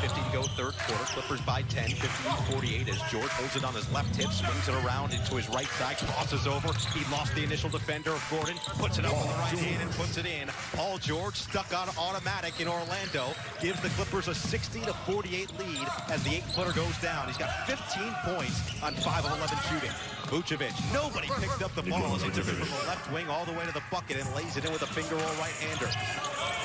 7:50 to go third quarter. Clippers by 10, 58-48 as George holds it on his left hip, swings it around into his right side, crosses over. He lost the initial defender of Gordon, puts it up with the right hand and puts it in. Paul George stuck on automatic in Orlando, gives the Clippers a 60-48 lead as the 8-footer goes down. He's got 15 points on 5 of 11 shooting. Vucevic, nobody picked up the ball as he took it from the left wing all the way to the bucket and lays it in with a finger roll right-hander.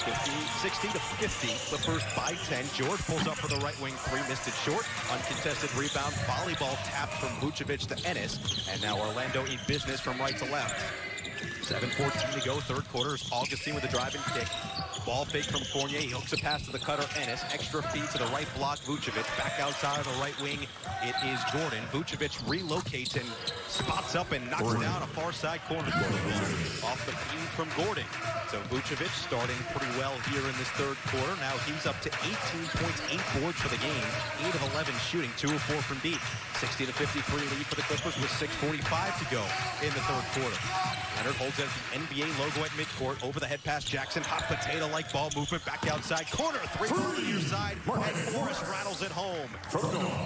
60-50, Clippers by 10. George pulls up for the right wing three, missed it short. Uncontested rebound, volleyball tap from Vucevic to Ennis. And now Orlando eat business from right to left. 7:14 to go, third quarter. Augustine with a drive and kick. Ball fake from Fournier. He hooks a pass to the cutter, Ennis. Extra feed to the right block, Vucevic. Back outside of the right wing, it is Gordon. Vucevic relocates and spots up and knocks down a far side corner. Off the feed from Gordon. So Vucevic starting pretty well here in this third quarter. Now he's up to 18 points, 8 boards for the game. 8 of 11 shooting, 2 of 4 from deep. 60-53 lead for the Clippers with 6:45 to go in the third quarter. Leonard holds out the NBA logo at midcourt. Over the head pass Jackson. Hot potato-like ball movement back outside. Corner, three from the near side. And Morris rattles it home.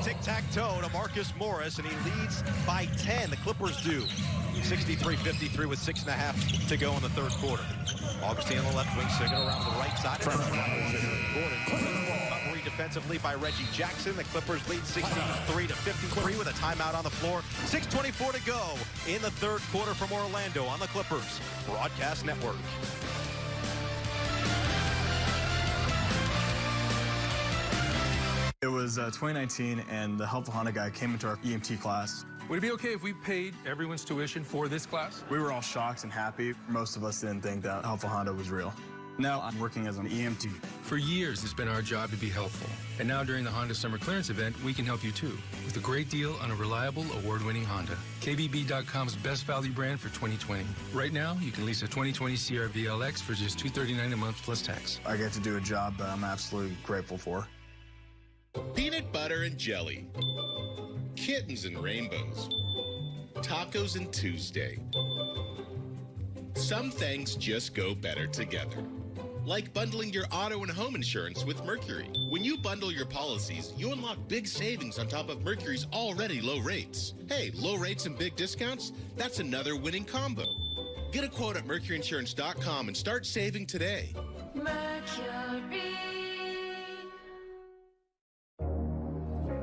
Tic-tac-toe to Marcus Morris, and he leads by 10. The Clippers do. 63-53 with 6.5 to go in the third quarter. Augustine on the left wing, swinging around the right side. Gordon. Recovery defensively by Reggie Jackson. The Clippers lead 63-53 with a timeout on the floor. 6:24 to go in the third quarter from Orlando on the Clippers Broadcast Network. It was 2019, and the Helpful Honda guy came into our EMT class. Would it be okay if we paid everyone's tuition for this class? We were all shocked and happy. Most of us didn't think that Helpful Honda was real. Now I'm working as an EMT. For years, it's been our job to be helpful. And now during the Honda Summer Clearance event, we can help you too. With a great deal on a reliable, award-winning Honda. KBB.com's best value brand for 2020. Right now, you can lease a 2020 CR-V LX for just $239 a month plus tax. I get to do a job that I'm absolutely grateful for. Peanut butter and jelly. Kittens and rainbows. Tacos and Tuesday. Some things just go better together. Like bundling your auto and home insurance with Mercury. When you bundle your policies, you unlock big savings on top of Mercury's already low rates. Hey, low rates and big discounts? That's another winning combo. Get a quote at mercuryinsurance.com and start saving today. Mercury.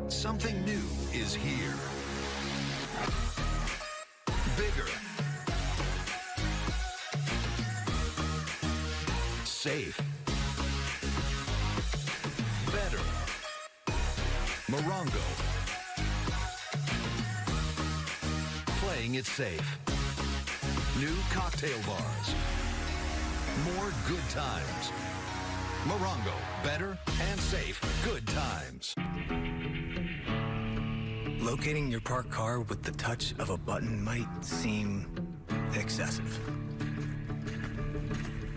Something new is here. Bigger. Safe. Better. Morongo. Playing it safe. New cocktail bars. More good times. Morongo. Better and safe. Good times. Locating your parked car with the touch of a button might seem excessive.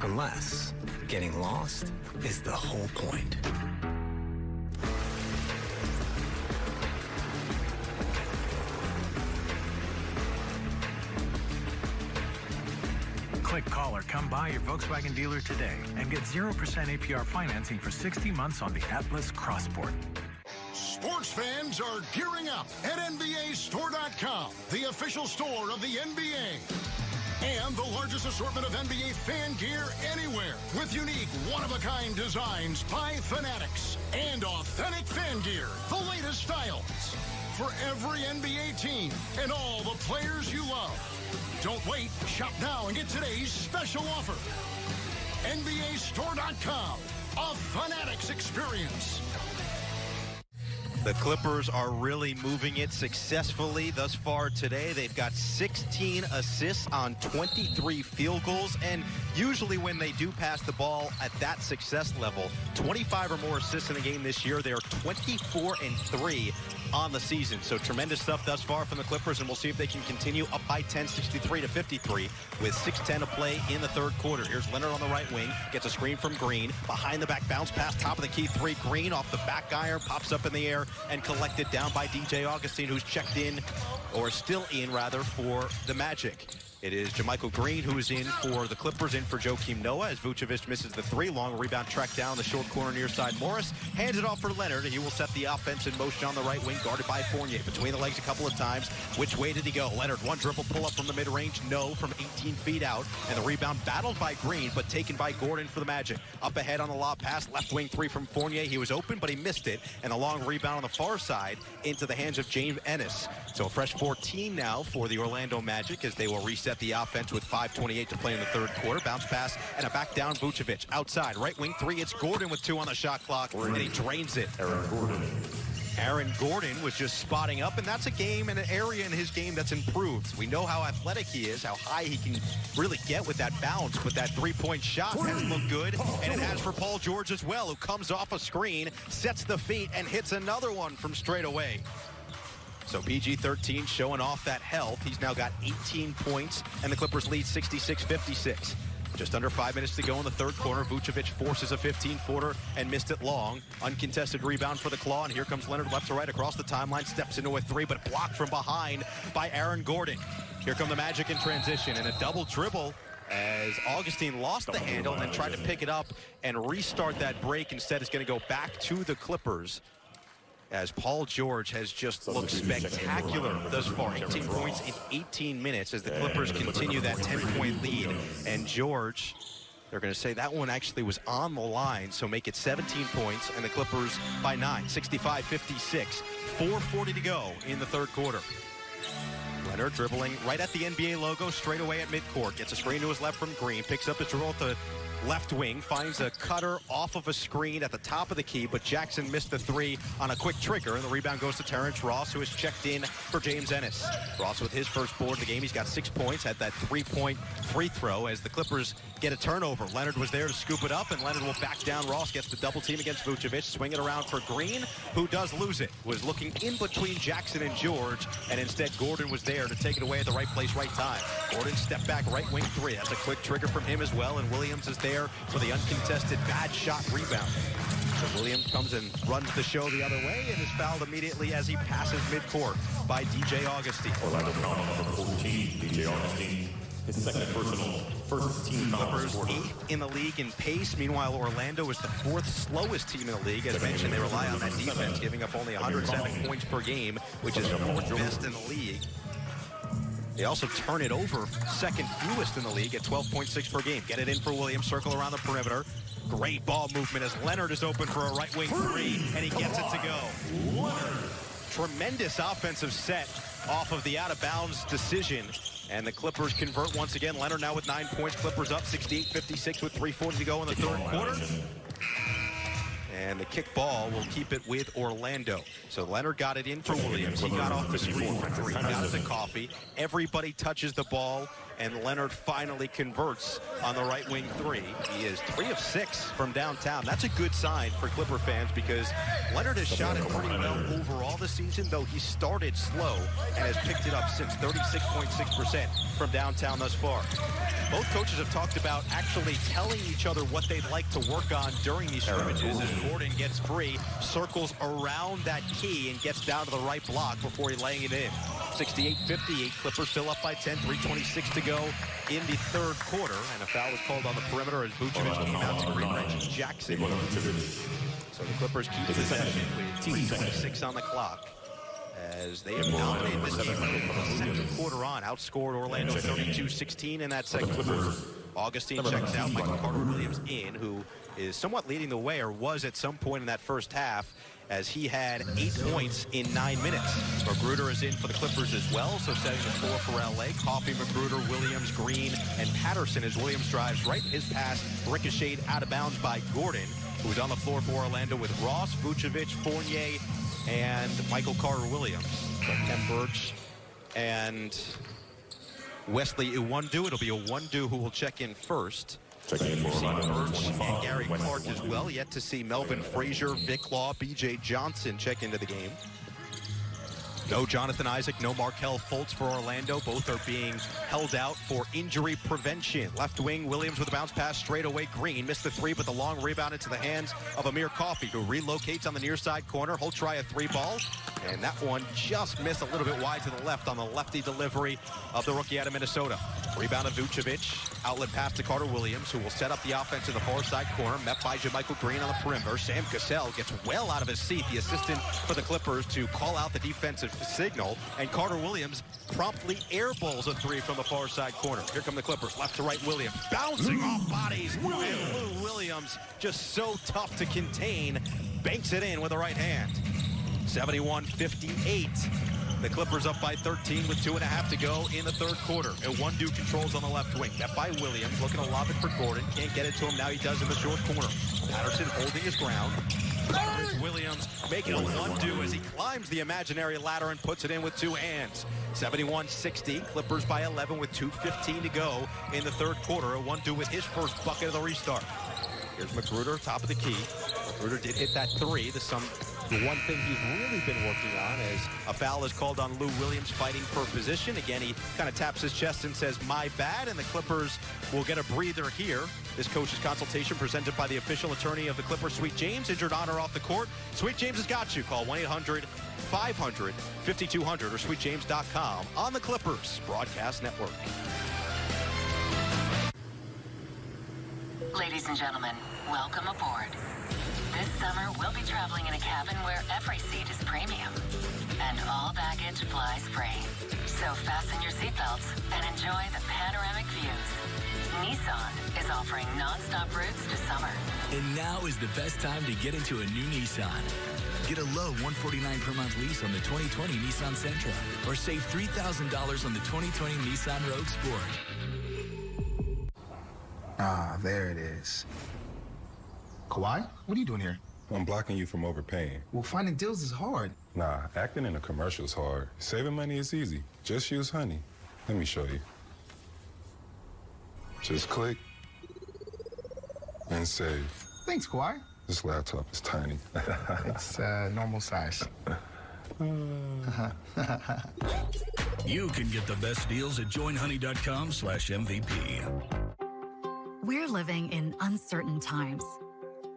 Unless getting lost is the whole point. Click, call, or come by your Volkswagen dealer today and get 0% APR financing for 60 months on the Atlas Crossport. Sports fans are gearing up at NBAstore.com, the official store of the NBA. And the largest assortment of NBA fan gear anywhere, with unique, one-of-a-kind designs by Fanatics and authentic fan gear, the latest styles for every NBA team and all the players you love. Don't wait. Shop now and get today's special offer. NBAstore.com, a Fanatics experience. The Clippers are really moving it successfully thus far today. They've got 16 assists on 23 field goals, and usually when they do pass the ball at that success level, 25 or more assists in a game this year, they're 24-3 on the season. So tremendous stuff thus far from the Clippers, and we'll see if they can continue up by 10, 63-53 with 6:10 to play in the third quarter. Here's Leonard on the right wing, gets a screen from Green, behind the back bounce pass, top of the key three. Green off the back iron, pops up in the air and collected down by DJ Augustine, who's checked in, or still in rather, for the Magic. It is JaMychal Green who is in for the Clippers, in for Joakim Noah as Vucevic misses the three. Long rebound tracked down the short corner near side. Morris hands it off for Leonard, and he will set the offense in motion on the right wing, guarded by Fournier. Between the legs a couple of times. Which way did he go? Leonard, one dribble pull up from the mid-range. No, from 18 feet out. And the rebound battled by Green, but taken by Gordon for the Magic. Up ahead on the lob pass, left wing three from Fournier. He was open, but he missed it. And a long rebound on the far side into the hands of James Ennis. So a fresh 14 now for the Orlando Magic as they will reset the offense with 5:28 to play in the third quarter. Bounce pass and a back down Vucevic. Outside, right wing three. It's Gordon with 2 on the shot clock, and he drains it. Aaron Gordon was just spotting up, and that's a game and an area in his game that's improved. We know how athletic he is, how high he can really get with that bounce, but that three-point shot has looked good, and it has for Paul George as well, who comes off a screen, sets the feet, and hits another one from straight away. So PG-13 showing off that health. He's now got 18 points, and the Clippers lead 66-56. Just under 5 minutes to go in the third quarter. Vucevic forces a 15-footer and missed it long. Uncontested rebound for the Claw, and here comes Leonard left to right across the timeline. Steps into a three, but blocked from behind by Aaron Gordon. Here come the Magic in transition, and a double dribble as Augustine lost the handle and then tried to pick it up and restart that break. Instead, it's going to go back to the Clippers, as Paul George has just looked spectacular thus far. 18 points in 18 minutes as the Clippers continue that 10-point lead. And George, they're going to say that one actually was on the line, so make it 17 points, and the Clippers by 9, 65-56. 4:40 to go in the third quarter. Leonard dribbling right at the NBA logo, straight away at midcourt. Gets a screen to his left from Green, picks up his dribble at the left wing, finds a cutter off of a screen at the top of the key, but Jackson missed the three on a quick trigger, and the rebound goes to Terrence Ross, who is checked in for James Ennis. Ross with his first board of the game. He's got 6 points, had that three-point free throw as the Clippers get a turnover. Leonard was there to scoop it up, and Leonard will back down. Ross gets the double team against Vucevic, swing it around for Green, who does lose it. Was looking in between Jackson and George, and instead Gordon was there to take it away at the right place, right time. Gordon stepped back, right wing three. That's a quick trigger from him as well, and Williams is there for the uncontested bad shot rebound. So Williams comes and runs the show the other way and is fouled immediately as he passes midcourt by DJ Augustine. Orlando foul number 14, DJ Augustine. His second personal, first team foul. Clippers 8th in the league in pace. Meanwhile, Orlando is the 4th slowest team in the league. As mentioned, they rely on that defense, giving up only 107 points per game, which is 4th best in the league. They also turn it over, second fewest in the league at 12.6 per game. Get it in for Williams, circle around the perimeter. Great ball movement as Leonard is open for a right wing three, and he gets it to go. Tremendous offensive set off of the out-of-bounds decision. And the Clippers convert once again. Leonard now with 9 points. Clippers up 68-56 with 3:40 to go in the third quarter. And the kick ball will keep it with Orlando. So Leonard got it in for Williams. He got off the screen for three. Got it to Coffey. Everybody touches the ball, and Leonard finally converts on the right wing three. He is 3 of 6 from downtown. That's a good sign for Clipper fans because Leonard has shot it pretty well overall this season, though he started slow and has picked it up since 36.6% from downtown thus far. Both coaches have talked about actually telling each other what they'd like to work on during these scrimmages. As Gordon gets free, circles around that key and gets down to the right block before he laying it in. 68-58, Clippers still up by 10, 3:26 to go in the third quarter. And a foul was called on the perimeter as Vucevic came out to green Reggie Jackson. So the Clippers keep possession with 2:26 on the clock, as they have dominated this game from the second quarter on. Outscored Orlando 32-16 in that second quarter. Augustine checks out. Michael Carter-Williams in, who is somewhat leading the way, or was at some point in that first half, as he had 8 points in 9 minutes. Magruder is in for the Clippers as well, so setting the floor for LA. Coffey, Magruder, Williams, Green, and Patterson as Williams drives right. His pass ricocheted out of bounds by Gordon, who was on the floor for Orlando with Ross, Vucevic, Fournier, and Michael Carter-Williams. So Ken Birch and Wesley Iwundu. It'll be Iwundu who will check in first. Checking in for Birch and Gary Clark as well. Yet to see Melvin Frazier, Vic Law, B.J. Johnson check into the game. No Jonathan Isaac, no Markelle Fultz for Orlando. Both are being held out for injury prevention. Left wing, Williams with a bounce pass straight away. Green missed the three, but the long rebound into the hands of Amir Coffey, who relocates on the near side corner. He'll try a three ball, and that one just missed a little bit wide to the left on the lefty delivery of the rookie out of Minnesota. Rebound of Vucevic, outlet pass to Carter-Williams, who will set up the offense in the far side corner, met by JaMychal Green on the perimeter. Sam Cassell gets well out of his seat, the assistant for the Clippers, to call out the defensive signal, and Carter-Williams promptly airballs a three from the far side corner. Here come the Clippers, left to right. Williams bouncing off bodies, and Lou Williams, just so tough to contain, banks it in with the right hand. 71-58. The Clippers up by 13 with 2.5 to go in the third quarter. Iwundu controls on the left wing. Met by Williams, looking to lob it for Gordon. Can't get it to him. Now he does in the short corner. Patterson holding his ground. Here's Williams making Iwundu as he climbs the imaginary ladder and puts it in with two hands. 71-60. Clippers by 11 with 2:15 to go in the third quarter. Iwundu with his first bucket of the restart. Here's Magruder, top of the key. Magruder did hit that three. The one thing he's really been working on is a foul is called on Lou Williams fighting for position. Again, he kind of taps his chest and says, "My bad," and the Clippers will get a breather here. This coach's consultation presented by the official attorney of the Clippers, Sweet James. Injured Honor off the court. Sweet James has got you. Call 1-800-500-5200 or sweetjames.com on the Clippers Broadcast Network. Ladies and gentlemen, welcome aboard. This summer, we'll be traveling in a cabin where every seat is premium and all baggage flies free. So fasten your seatbelts and enjoy the panoramic views. Nissan is offering non-stop routes to summer. And now is the best time to get into a new Nissan. Get a low $149 per month lease on the 2020 Nissan Sentra, or save $3,000 on the 2020 Nissan Rogue Sport. Ah, there it is. Kawhi, what are you doing here? I'm blocking you from overpaying. Well, finding deals is hard. Nah, acting in a commercial is hard. Saving money is easy. Just use Honey. Let me show you. Just click and save. Thanks, Kawhi. This laptop is tiny. It's normal size. You can get the best deals at joinhoney.com/MVP. We're living in uncertain times,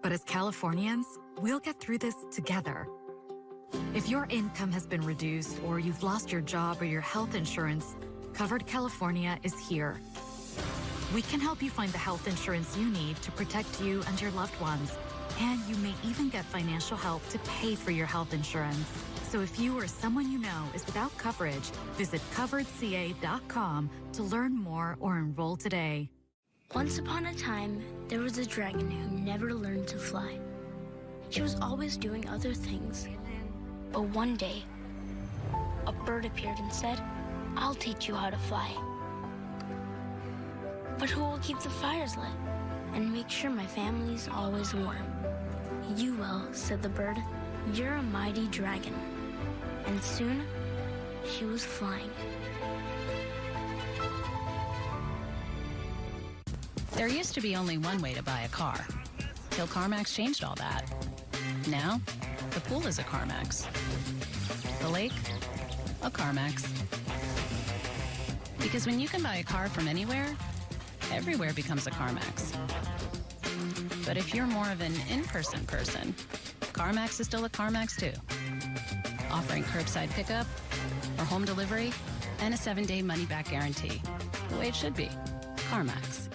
but as Californians, we'll get through this together. If your income has been reduced or you've lost your job or your health insurance, Covered California is here. We can help you find the health insurance you need to protect you and your loved ones. And you may even get financial help to pay for your health insurance. So if you or someone you know is without coverage, visit coveredca.com to learn more or enroll today. Once upon a time, there was a dragon who never learned to fly. She was always doing other things. But one day, a bird appeared and said, "I'll teach you how to fly." "But who will keep the fires lit and make sure my family's always warm?" "You will," said the bird. "You're a mighty dragon." And soon, she was flying. There used to be only one way to buy a car, till CarMax changed all that. Now, the pool is a CarMax. The lake, a CarMax. Because when you can buy a car from anywhere, everywhere becomes a CarMax. But if you're more of an in-person person, CarMax is still a CarMax too. Offering curbside pickup or home delivery and a 7-day money-back guarantee. The way it should be. CarMax.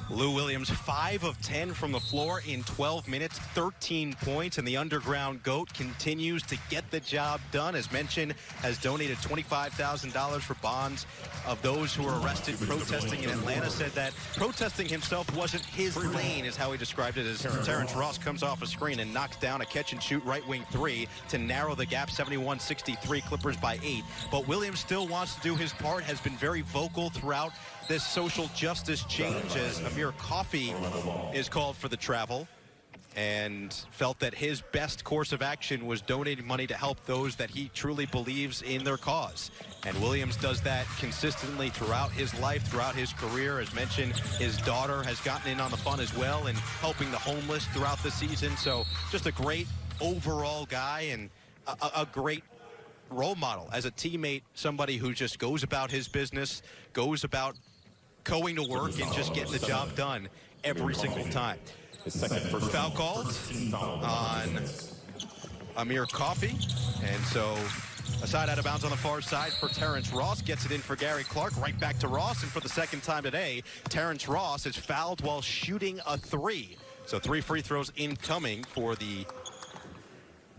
Lou Williams, 5 of 10 from the floor in 12 minutes, 13 points, and the underground GOAT continues to get the job done. As mentioned, has donated $25,000 for bonds of those who were arrested protesting in Atlanta. Said that protesting himself wasn't his lane, is how he described it, as Terrence Ross comes off a screen and knocks down a catch-and-shoot right-wing three to narrow the gap, 71-63, Clippers by 8. But Williams still wants to do his part, has been very vocal throughout this social justice change as Amir Coffey is called for the travel. and felt that his best course of action was donating money to help those that he truly believes in their cause. And Williams does that consistently throughout his life, throughout his career. As mentioned, his daughter has gotten in on the fun as well and helping the homeless throughout the season. So just a great overall guy and a great role model as a teammate, somebody who just goes about his business, goes about going to work and just getting the job done every single time. Foul called on Amir Coffey, and so a side out of bounds on the far side for Terrence Ross. Gets it in for Gary Clark, right back to Ross, and for the second time today, Terrence Ross is fouled while shooting a three. So 3 free throws incoming for the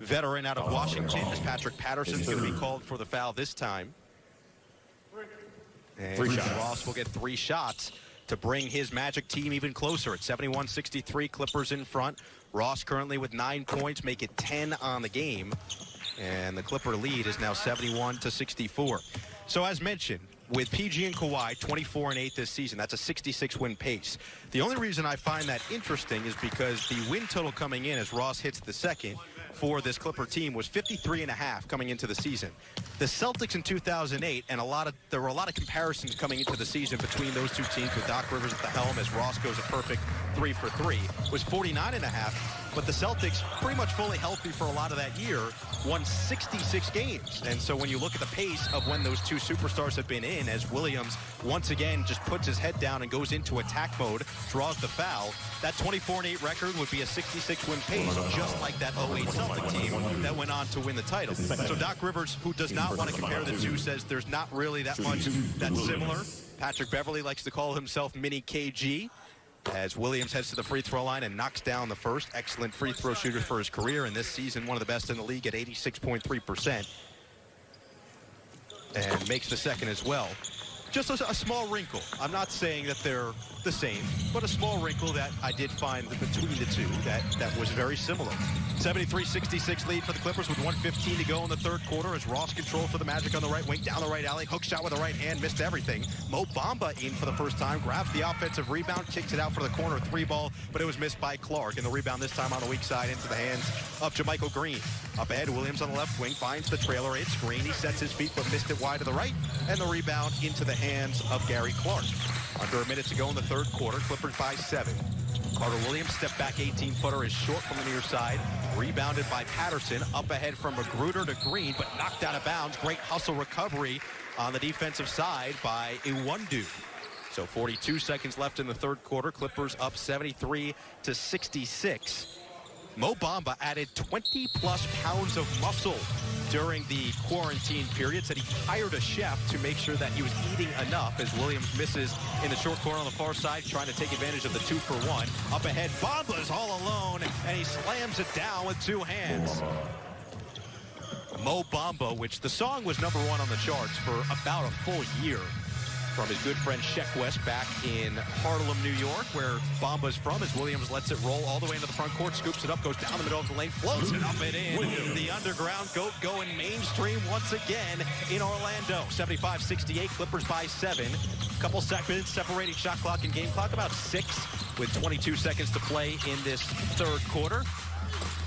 veteran out of Washington, as Patrick Patterson's going to be called for the foul this time. And Ross will get 3 shots to bring his Magic team even closer at 71-63. Clippers in front. Ross currently with 9 points, make it 10 on the game. And the Clipper lead is now 71-64. So as mentioned, with PG and Kawhi 24-8 this season, that's a 66-win pace. The only reason I find that interesting is because the win total coming in as Ross hits the second for this Clipper team was 53.5 coming into the season. The Celtics in 2008, and there were a lot of comparisons coming into the season between those two teams with Doc Rivers at the helm as Ross goes a perfect 3 for 3, was 49.5. But the Celtics, pretty much fully healthy for a lot of that year, won 66 games. And so when you look at the pace of when those two superstars have been in, as Williams once again just puts his head down and goes into attack mode, draws the foul, that 24-8 record would be a 66-win pace, just like that 08 Celtic team that went on to win the title. So Doc Rivers, who does not want to compare the two, says there's not really that much that's similar. Patrick Beverley likes to call himself Mini KG, as Williams heads to the free throw line and knocks down the first. Excellent free throw shooter for his career, and this season one of the best in the league at 86.3%. And makes the second as well. Just a small wrinkle. I'm not saying that they're the same, but a small wrinkle that I did find between the two that was very similar. 73-66 lead for the Clippers with 1:15 to go in the third quarter as Ross control for the Magic on the right wing, down the right alley, hook shot with the right hand, missed everything. Mo Bamba in for the first time, grabs the offensive rebound, kicks it out for the corner 3-ball, but it was missed by Clark, and the rebound this time on the weak side into the hands of JaMychal Green. Up ahead, Williams on the left wing finds the trailer. It's Green. He sets his feet, but missed it wide to the right, and the rebound into the hands of Gary Clark. Under a minute to go in the third quarter, Clippers by 7. Carter Williams, step back 18-footer, is short from the near side. Rebounded by Patterson, up ahead from Magruder to Green, but knocked out of bounds. Great hustle recovery on the defensive side by Iwundu. So 42 seconds left in the third quarter. Clippers up 73-66. Mo Bamba added 20-plus pounds of muscle during the quarantine period. Said he hired a chef to make sure that he was eating enough as Williams misses in the short corner on the far side, trying to take advantage of the 2-for-1. Up ahead, Bamba's all alone, and he slams it down with 2 hands. Mo Bamba, which the song was #1 on the charts for about a full year, from his good friend Sheck West back in Harlem, New York, where Bamba's from, as Williams lets it roll all the way into the front court, scoops it up, goes down the middle of the lane, floats it up and in. The underground goat going mainstream once again in Orlando. 75-68, Clippers by 7. Couple seconds separating shot clock and game clock, about 6, with 22 seconds to play in this third quarter.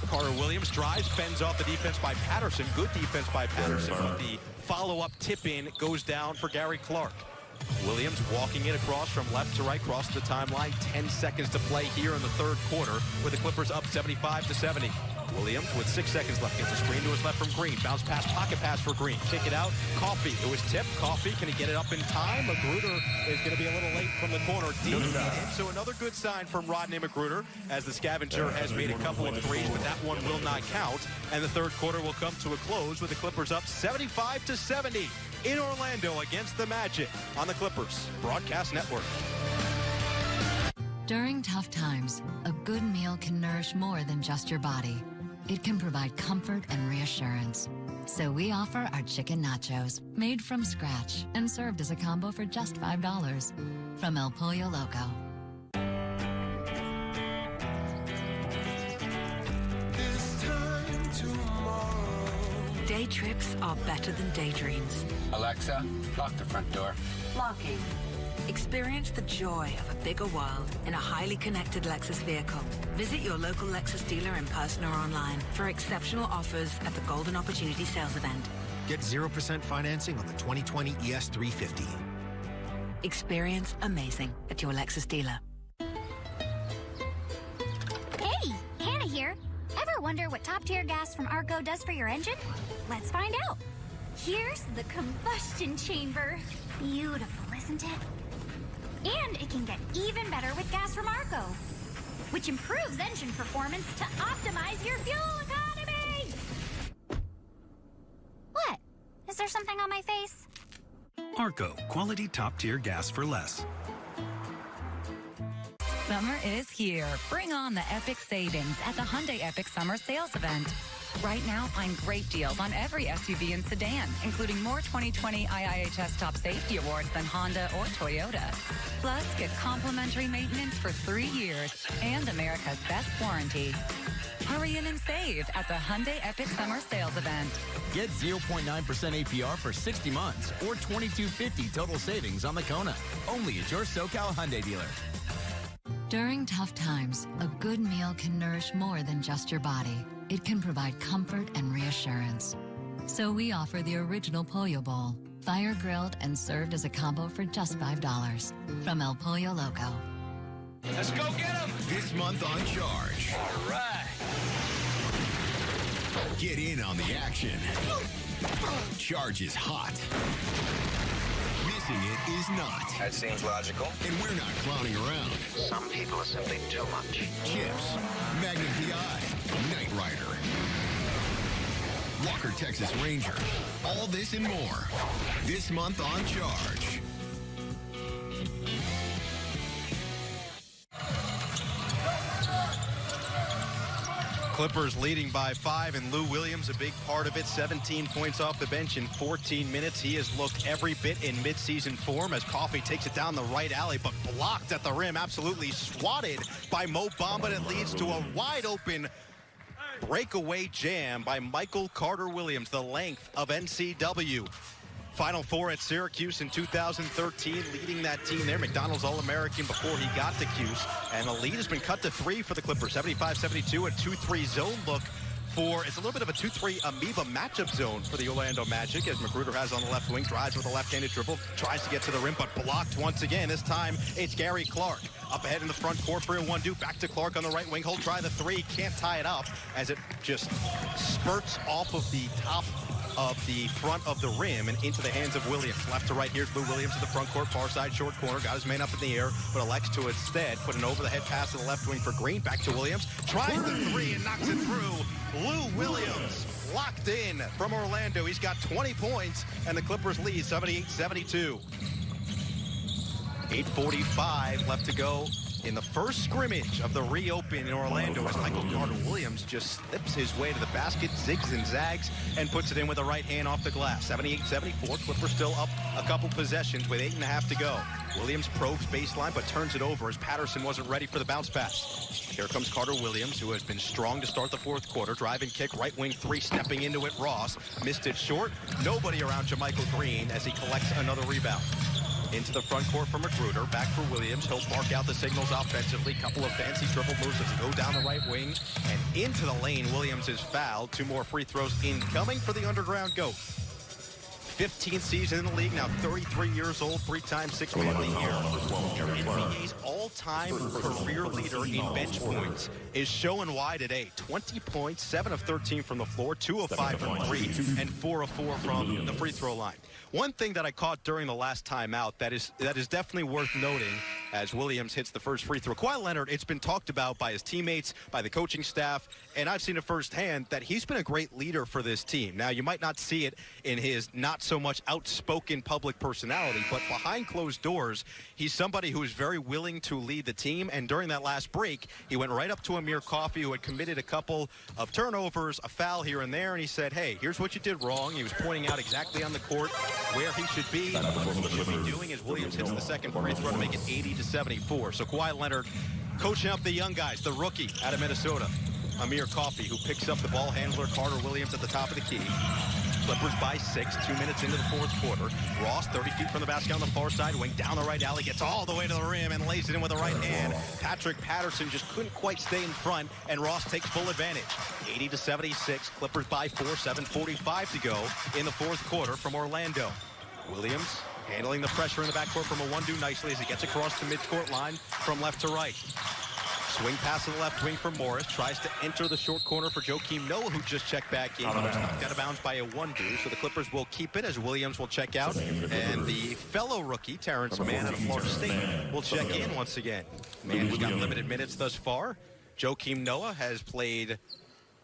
Carter Williams drives, fends off the defense by Patterson. Good defense by Patterson, but the follow-up tip-in goes down for Gary Clark. Williams walking it across from left to right, across the timeline. 10 seconds to play here in the third quarter with the Clippers up 75-70. Williams with 6 seconds left gets a screen to his left from Green. Bounce pass, pocket pass for Green. Kick it out. Coffey, it was tipped. Coffey, can he get it up in time? Magruder is going to be a little late from the corner. Deep in. So another good sign from Rodney Magruder, as the scavenger has made a couple of threes, but that one will not count. And the third quarter will come to a close with the Clippers up 75-70 in Orlando against the Magic on the Clippers Broadcast Network. During tough times, a good meal can nourish more than just your body. It can provide comfort and reassurance. So we offer our chicken nachos, made from scratch and served as a combo for just $5 from El Pollo Loco. Day trips are better than daydreams. Alexa, lock the front door. Locking. Experience the joy of a bigger world in a highly connected Lexus vehicle. Visit your local Lexus dealer in person or online for exceptional offers at the Golden Opportunity Sales Event. Get 0% financing on the 2020 ES350. Experience amazing at your Lexus dealer. Hey, Hannah here. Ever wonder what top-tier gas from Arco does for your engine? Let's find out. Here's the combustion chamber. Beautiful, isn't it? And it can get even better with gas from Arco, which improves engine performance to optimize your fuel economy. What? Is there something on my face? Arco, quality top-tier gas for less. Summer is here. Bring on the epic savings at the Hyundai Epic Summer Sales Event. Right now, find great deals on every SUV and sedan, including more 2020 IIHS Top Safety Awards than Honda or Toyota. Plus, get complimentary maintenance for 3 years and America's best warranty. Hurry in and save at the Hyundai Epic Summer Sales Event. Get 0.9% APR for 60 months or $2,250 total savings on the Kona. Only at your SoCal Hyundai dealer. During tough times, a good meal can nourish more than just your body. It can provide comfort and reassurance. So we offer the original Pollo Bowl, fire-grilled and served as a combo for just $5 from El Pollo Loco. Let's go get them! This month on Charge. All right. Get in on the action. Charge is hot. Missing it is not. That seems logical. And we're not clowning around. Some people are simply too much. Chips, Magnum PI, Knight Rider, Walker Texas Ranger. All this and more. This month on Charge. Clippers leading by 5, and Lou Williams a big part of it. 17 points off the bench in 14 minutes. He has looked every bit in midseason form as Coffey takes it down the right alley, but blocked at the rim, absolutely swatted by Mo Bamba. That leads to a wide-open breakaway jam by Michael Carter Williams, the length of NCW. Final Four at Syracuse in 2013, leading that team there. McDonald's All-American before he got to Cuse. And the lead has been cut to 3 for the Clippers. 75-72, a 2-3 zone look for, it's a little bit of a 2-3 amoeba matchup zone for the Orlando Magic, as Magruder has on the left wing, drives with a left-handed dribble, tries to get to the rim, but blocked once again. This time, it's Gary Clark. Up ahead in the front court for a 1-2. Back to Clark on the right wing. He'll try the 3. Can't tie it up as it just spurts off of the top of the front of the rim and into the hands of Williams. Left to right, here's Lou Williams in the front court, far side short corner, got his man up in the air, but elects to instead put an over-the-head pass to the left wing for Green. Back to Williams, tries the 3 and knocks it through. Lou Williams locked in from Orlando. He's got 20 points, and the Clippers lead 78-72. 8:45 left to go in the first scrimmage of the reopen in Orlando as Michael Carter Williams just slips his way to the basket, zigs and zags, and puts it in with the right hand off the glass. 78-74, Clippers still up a couple possessions with 8.5 to go. Williams probes baseline, but turns it over as Patterson wasn't ready for the bounce pass. Here comes Carter Williams, who has been strong to start the fourth quarter. Drive and kick, right wing 3, stepping into it, Ross. Missed it short. Nobody around JaMychal Green as he collects another rebound. Into the front court for Magruder, back for Williams. He'll mark out the signals offensively. Couple of fancy dribble moves as he go down the right wing and into the lane. Williams is fouled. 2 more free throws incoming for the underground GOAT. 15th season in the league, now 33 years old, 3-time Six-Man of the Year. NBA's all-time career leader in bench points is showing why today. 20 points, 7 of 13 from the floor, 2 of 5 from 3, and 4 of 4 from the free throw line. One thing that I caught during the last timeout that is definitely worth noting as Williams hits the first free throw. Kawhi Leonard, it's been talked about by his teammates, by the coaching staff, and I've seen it firsthand that he's been a great leader for this team. Now, you might not see it in his not so much outspoken public personality, but behind closed doors, he's somebody who is very willing to lead the team. And during that last break, he went right up to Amir Coffey, who had committed a couple of turnovers, a foul here and there, and he said, hey, here's what you did wrong. He was pointing out exactly on the court where he should be, what he should be doing as Williams hits the second free throw to make it 80-74. So Kawhi Leonard coaching up the young guys, the rookie out of Minnesota, Amir Coffey, who picks up the ball handler, Carter Williams, at the top of the key. Clippers by 6, 2 minutes into the fourth quarter. Ross, 30 feet from the basket on the far side, wing down the right alley, gets all the way to the rim and lays it in with the right hand. Patrick Patterson just couldn't quite stay in front, and Ross takes full advantage. 80-76, Clippers by 4, 7:45 to go in the fourth quarter from Orlando. Williams handling the pressure in the backcourt from Owundu nicely as he gets across the midcourt line from left to right. Swing pass to the left wing for Morris. Tries to enter the short corner for Joakim Noah, who just checked back in. But was knocked out of bounds by Owundu. So the Clippers will keep it as Williams will check out. And the fellow rookie, Terrence Mann out of Florida State, will check in once again. Mann has got limited minutes thus far. Joakim Noah has played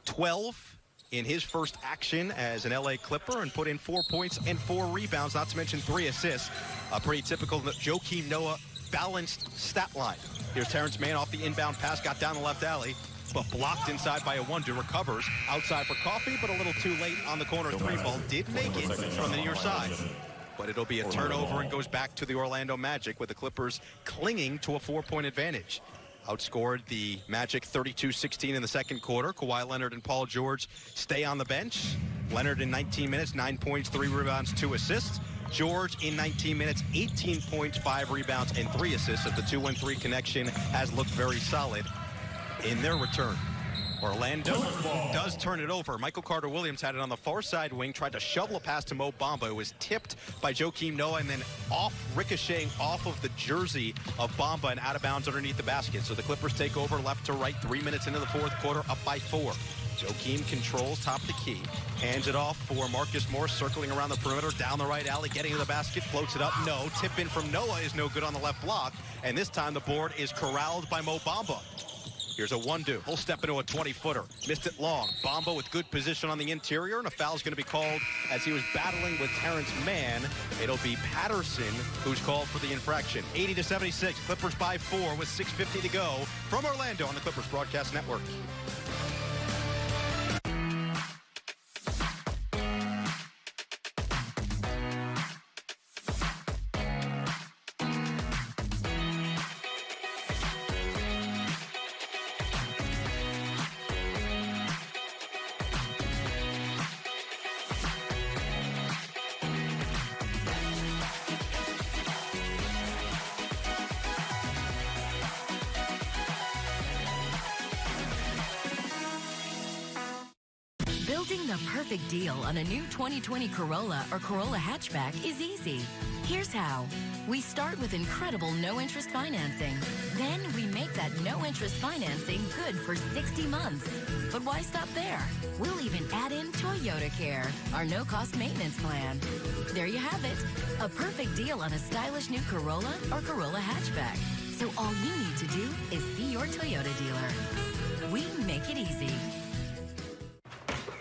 12 in his first action as an LA Clipper and put in 4 points and 4 rebounds, not to mention 3 assists. A pretty typical Joakim Noah balanced stat line. Here's Terrence Mann off the inbound pass, got down the left alley, but blocked inside by Owundu, recovers outside for Coffey, but a little too late on the corner three ball. Did make it from the near side. But it'll be a turnover and goes back to the Orlando Magic with the Clippers clinging to a 4-point advantage. Outscored the Magic 32-16 in the second quarter. Kawhi Leonard and Paul George stay on the bench. Leonard in 19 minutes, 9 points, 3 rebounds, 2 assists. George in 19 minutes, 18 points, 5 rebounds, and 3 assists. As the 2-1-3 connection has looked very solid in their return. Orlando does turn it over. Michael Carter-Williams had it on the far side wing, tried to shovel a pass to Mo Bamba. It was tipped by Joakim Noah and then ricocheting off of the jersey of Bamba and out of bounds underneath the basket. So the Clippers take over left to right, 3 minutes into the fourth quarter, up by 4. Joakim controls top of the key, hands it off for Marcus Morris, circling around the perimeter, down the right alley, getting to the basket, floats it up, no. Tip in from Noah is no good on the left block, and this time the board is corralled by Mo Bamba. Here's Owundu. He'll step into a 20-footer. Missed it long. Bamba with good position on the interior, and a foul's going to be called as he was battling with Terrence Mann. It'll be Patterson who's called for the infraction. 80-76. Clippers by 4 with 6:50 to go from Orlando on the Clippers Broadcast Network. Building the perfect deal on a new 2020 Corolla or Corolla hatchback is easy. Here's how. We start with incredible no-interest financing. Then we make that no-interest financing good for 60 months. But why stop there? We'll even add in Toyota Care, our no-cost maintenance plan. There you have it. A perfect deal on a stylish new Corolla or Corolla hatchback. So all you need to do is see your Toyota dealer. We make it easy.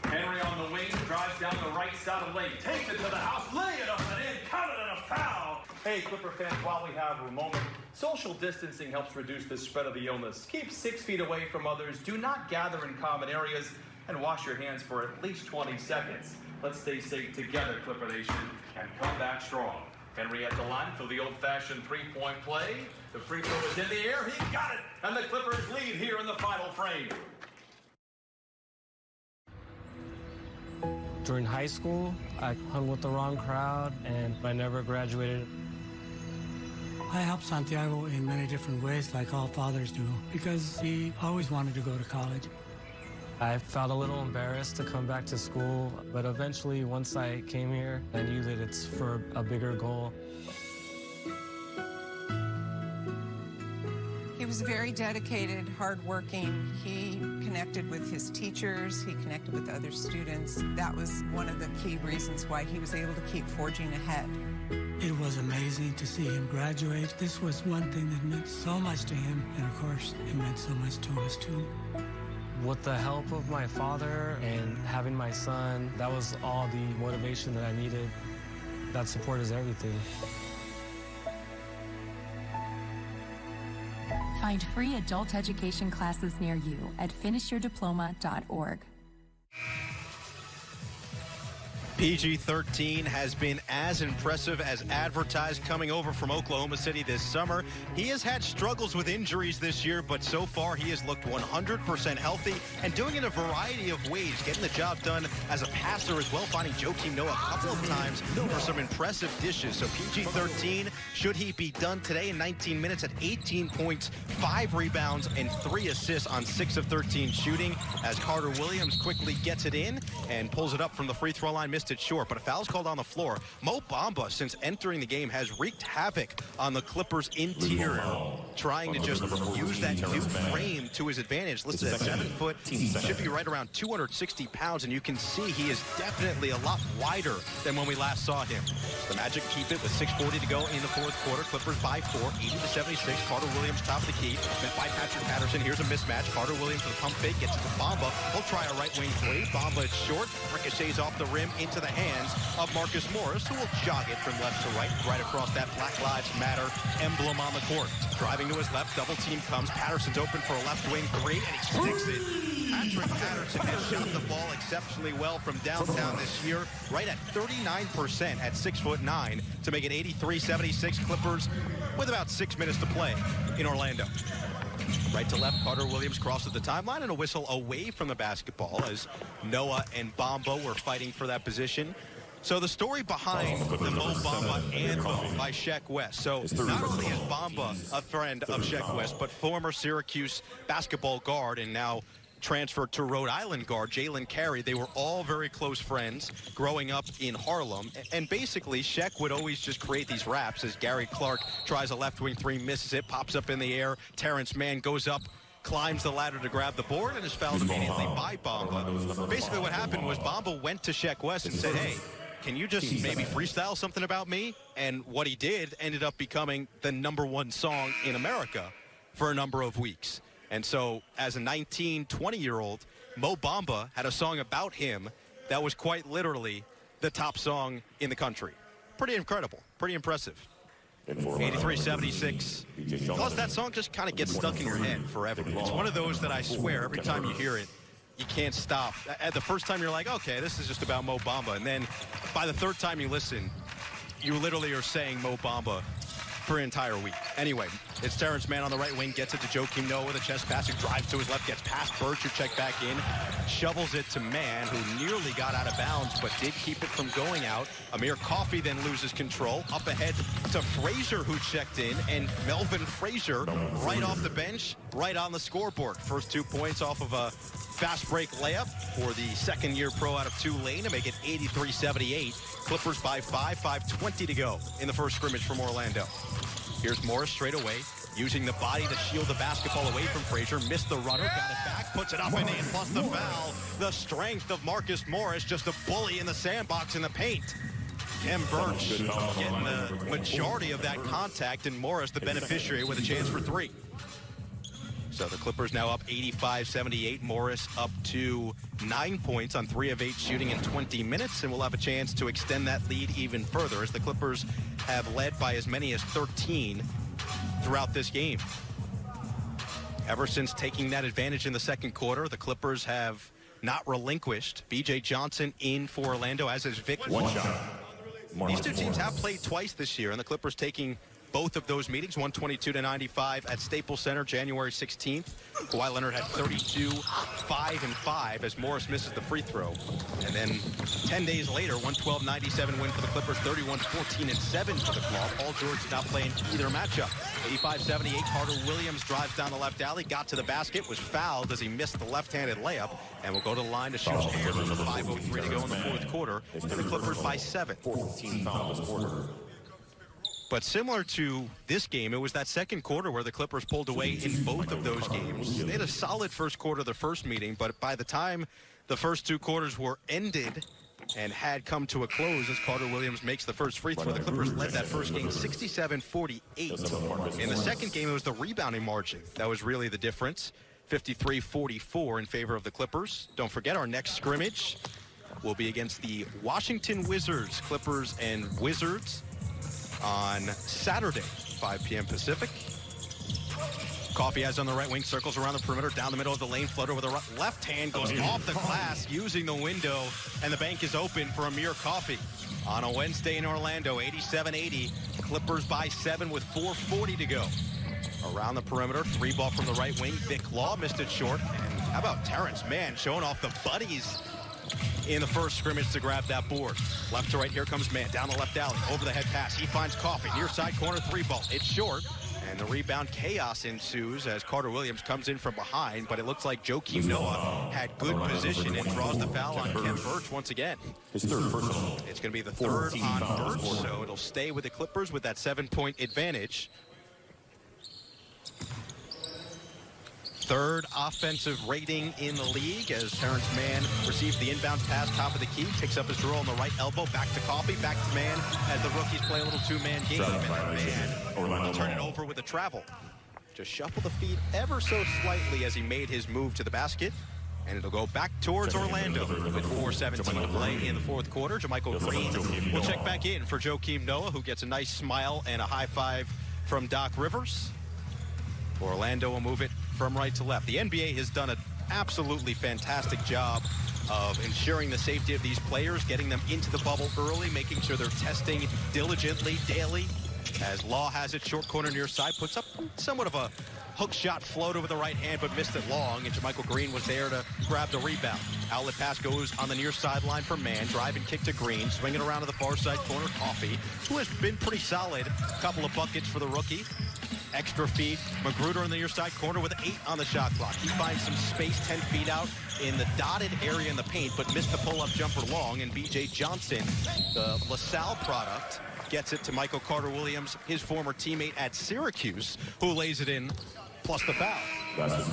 Henry on the wing, drives down the right side of the lane, takes it to the house, lay it up and in, count it and a foul. Hey, Clipper fans, while we have a moment, social distancing helps reduce the spread of the illness. Keep 6 feet away from others, do not gather in common areas, and wash your hands for at least 20 seconds. Let's stay safe together, Clipper Nation, and come back strong. Henry at the line for the old-fashioned three-point play. The free throw is in the air, he got it, and the Clippers lead here in the final frame. During high school, I hung with the wrong crowd, and I never graduated. I helped Santiago in many different ways, like all fathers do, because he always wanted to go to college. I felt a little embarrassed to come back to school, but eventually, once I came here, I knew that it's for a bigger goal. He was very dedicated, hardworking. He connected with his teachers. He connected with other students. That was one of the key reasons why he was able to keep forging ahead. It was amazing to see him graduate. This was one thing that meant so much to him, and of course, it meant so much to us, too. With the help of my father and having my son, that was all the motivation that I needed. That support is everything. Find free adult education classes near you at finishyourdiploma.org. PG-13 has been as impressive as advertised coming over from Oklahoma City this summer. He has had struggles with injuries this year, but so far he has looked 100% healthy and doing it a variety of ways, getting the job done as a passer as well, finding Joakim Noah a couple of times for some impressive dishes. So PG-13, should he be done today in 19 minutes at 18 points, 5 rebounds, and 3 assists on 6 of 13 shooting as Carter Williams quickly gets it in and pulls it up from the free throw line, missed it short, but a foul's called on the floor. Mo Bamba, since entering the game, has wreaked havoc on the Clippers' interior, trying to just use that new frame to his advantage. Listed at 7 foot, should be right around 260 pounds, and you can see he is definitely a lot wider than when we last saw him. The Magic keep it with 6:40 to go in the fourth quarter. Clippers by 4, 80-76. Carter Williams top of the key, met by Patrick Patterson. Here's a mismatch. Carter Williams with a pump fake, gets it to Bamba. He'll try a right wing three. Bamba is short, ricochets off the rim into the hands of Marcus Morris, who will jog it from left to right across that Black Lives Matter emblem on the court. Driving to his left, double team comes. Patterson's open for a left wing three, and he sticks it. Patrick Patterson has shot the ball exceptionally well from downtown this year, right at 39% at 6'9", to make it 83-76. Clippers with about 6 minutes to play in Orlando. Right to left, Carter Williams crosses the timeline, and a whistle away from the basketball as Noah and Bamba were fighting for that position. So the story behind the Mo Bamba anthem by Sheck West. So not only is Bamba a friend of Sheck West, but former Syracuse basketball guard and now transferred to Rhode Island guard Jalen Carey. They were all very close friends growing up in Harlem. And basically, Sheck would always just create these raps as Gary Clark tries a left wing three, misses it, pops up in the air. Terrence Mann goes up, climbs the ladder to grab the board, and is fouled immediately by Bamba. Basically what happened was Bamba went to Sheck West and said, hey, can you just maybe freestyle something about me? And what he did ended up becoming the #1 song in America for a number of weeks. And so as a 19, 20-year-old, Mo Bamba had a song about him that was quite literally the top song in the country. Pretty incredible, pretty impressive. 83-76. Plus, that song just kind of gets stuck in your head forever. It's one of those that I swear every time you hear it, you can't stop. At the first time, you're like, okay, this is just about Mo Bamba. And then by the third time you listen, you literally are saying Mo Bamba for an entire week. Anyway, it's Terrence Mann on the right wing, gets it to Joakim Noah with a chest pass, who drives to his left, gets past Birch, back in, shovels it to Mann, who nearly got out of bounds, but did keep it from going out. Amir Coffey then loses control, up ahead to Frazier, who checked in, and Melvin Frazier right off the bench, right on the scoreboard. First 2 points off of a fast break layup for the second-year pro out of Tulane to make it 83-78. Clippers by 5, 5:20 to go in the first scrimmage from Orlando. Here's Morris straight away, using the body to shield the basketball away from Frazier. Missed the runner, got it back, puts it up and in, plus the foul. The strength of Marcus Morris, just a bully in the sandbox in the paint. Kem Birch getting the majority of that contact, and Morris the beneficiary with a chance for 3. So the Clippers now up 85-78. Morris up to 9 points on 3 of 8 shooting in 20 minutes, and we'll have a chance to extend that lead even further as the Clippers have led by as many as 13 throughout this game. Ever since taking that advantage in the second quarter, the Clippers have not relinquished. B.J. Johnson in for Orlando, as is Vic. One shot. These two teams have played twice this year, and the Clippers taking both of those meetings, 122-95 at Staples Center, January 16th. Kawhi Leonard had 32, 5 and 5 as Morris misses the free throw. And then 10 days later, 112-97 win for the Clippers, 31-14 and 7 for the Claw. Paul George did not play in either matchup. 85-78, Carter Williams drives down the left alley, got to the basket, was fouled as he missed the left-handed layup, and will go to the line to shoot 5:03 to go in the fourth quarter. And the Clippers by 7. 14 fouls quarter. But similar to this game, it was that second quarter where the Clippers pulled away in both of those games. They had a solid first quarter of the first meeting, but by the time the first 2 quarters were ended and had come to a close as Carter Williams makes the first free throw, the Clippers led that first game 67-48. In the second game, it was the rebounding margin that was really the difference, 53-44 in favor of the Clippers. Don't forget, our next scrimmage will be against the Washington Wizards. Clippers and Wizards on Saturday, 5 p.m. Pacific. Coffee has on the right wing, circles around the perimeter, down the middle of the lane, floater with a left hand, goes off the glass, using the window, and the bank is open for Amir Coffey. On a Wednesday in Orlando, 87-80, Clippers by 7 with 4:40 to go. Around the perimeter, 3-ball from the right wing, Vic Law missed it short, and how about Terrence Mann showing off the buddies in the first scrimmage to grab that board. Left to right, here comes Mann, down the left alley, over the head pass, he finds Coffey, near side corner 3-ball, it's short. And the rebound chaos ensues as Carter Williams comes in from behind, but it looks like Joakim Noah had good position and draws the foul on Kent Birch once again. His third personal. It's going to be the third on Birch, so it'll stay with the Clippers with that 7-point advantage. Third offensive rating in the league as Terrence Mann receives the inbounds pass, top of the key, picks up his draw on the right elbow, back to Coffey, back to Mann as the rookies play a little two-man game. And Mann will turn it over with a travel. Just shuffle the feet ever so slightly as he made his move to the basket. And it'll go back towards Orlando with 4:17 to play in the fourth quarter. JaMychal Green will check back in for Joakim Noah, who gets a nice smile and a high five from Doc Rivers. Orlando will move it from right to left. The NBA has done an absolutely fantastic job of ensuring the safety of these players, getting them into the bubble early, making sure they're testing diligently daily. As Law has it, short corner near side, puts up somewhat of a hook shot floater with the right hand, but missed it long, and JaMychal Green was there to grab the rebound. Outlet pass goes on the near sideline for Mann, drive and kick to Green, swinging around to the far side corner, Coffey, who has been pretty solid. Couple of buckets for the rookie. Extra feed, Magruder in the near side corner with 8 on the shot clock. He finds some space 10 feet out in the dotted area in the paint, but missed the pull-up jumper long, and B.J. Johnson, the LaSalle product, gets it to Michael Carter Williams, his former teammate at Syracuse, who lays it in, plus the foul.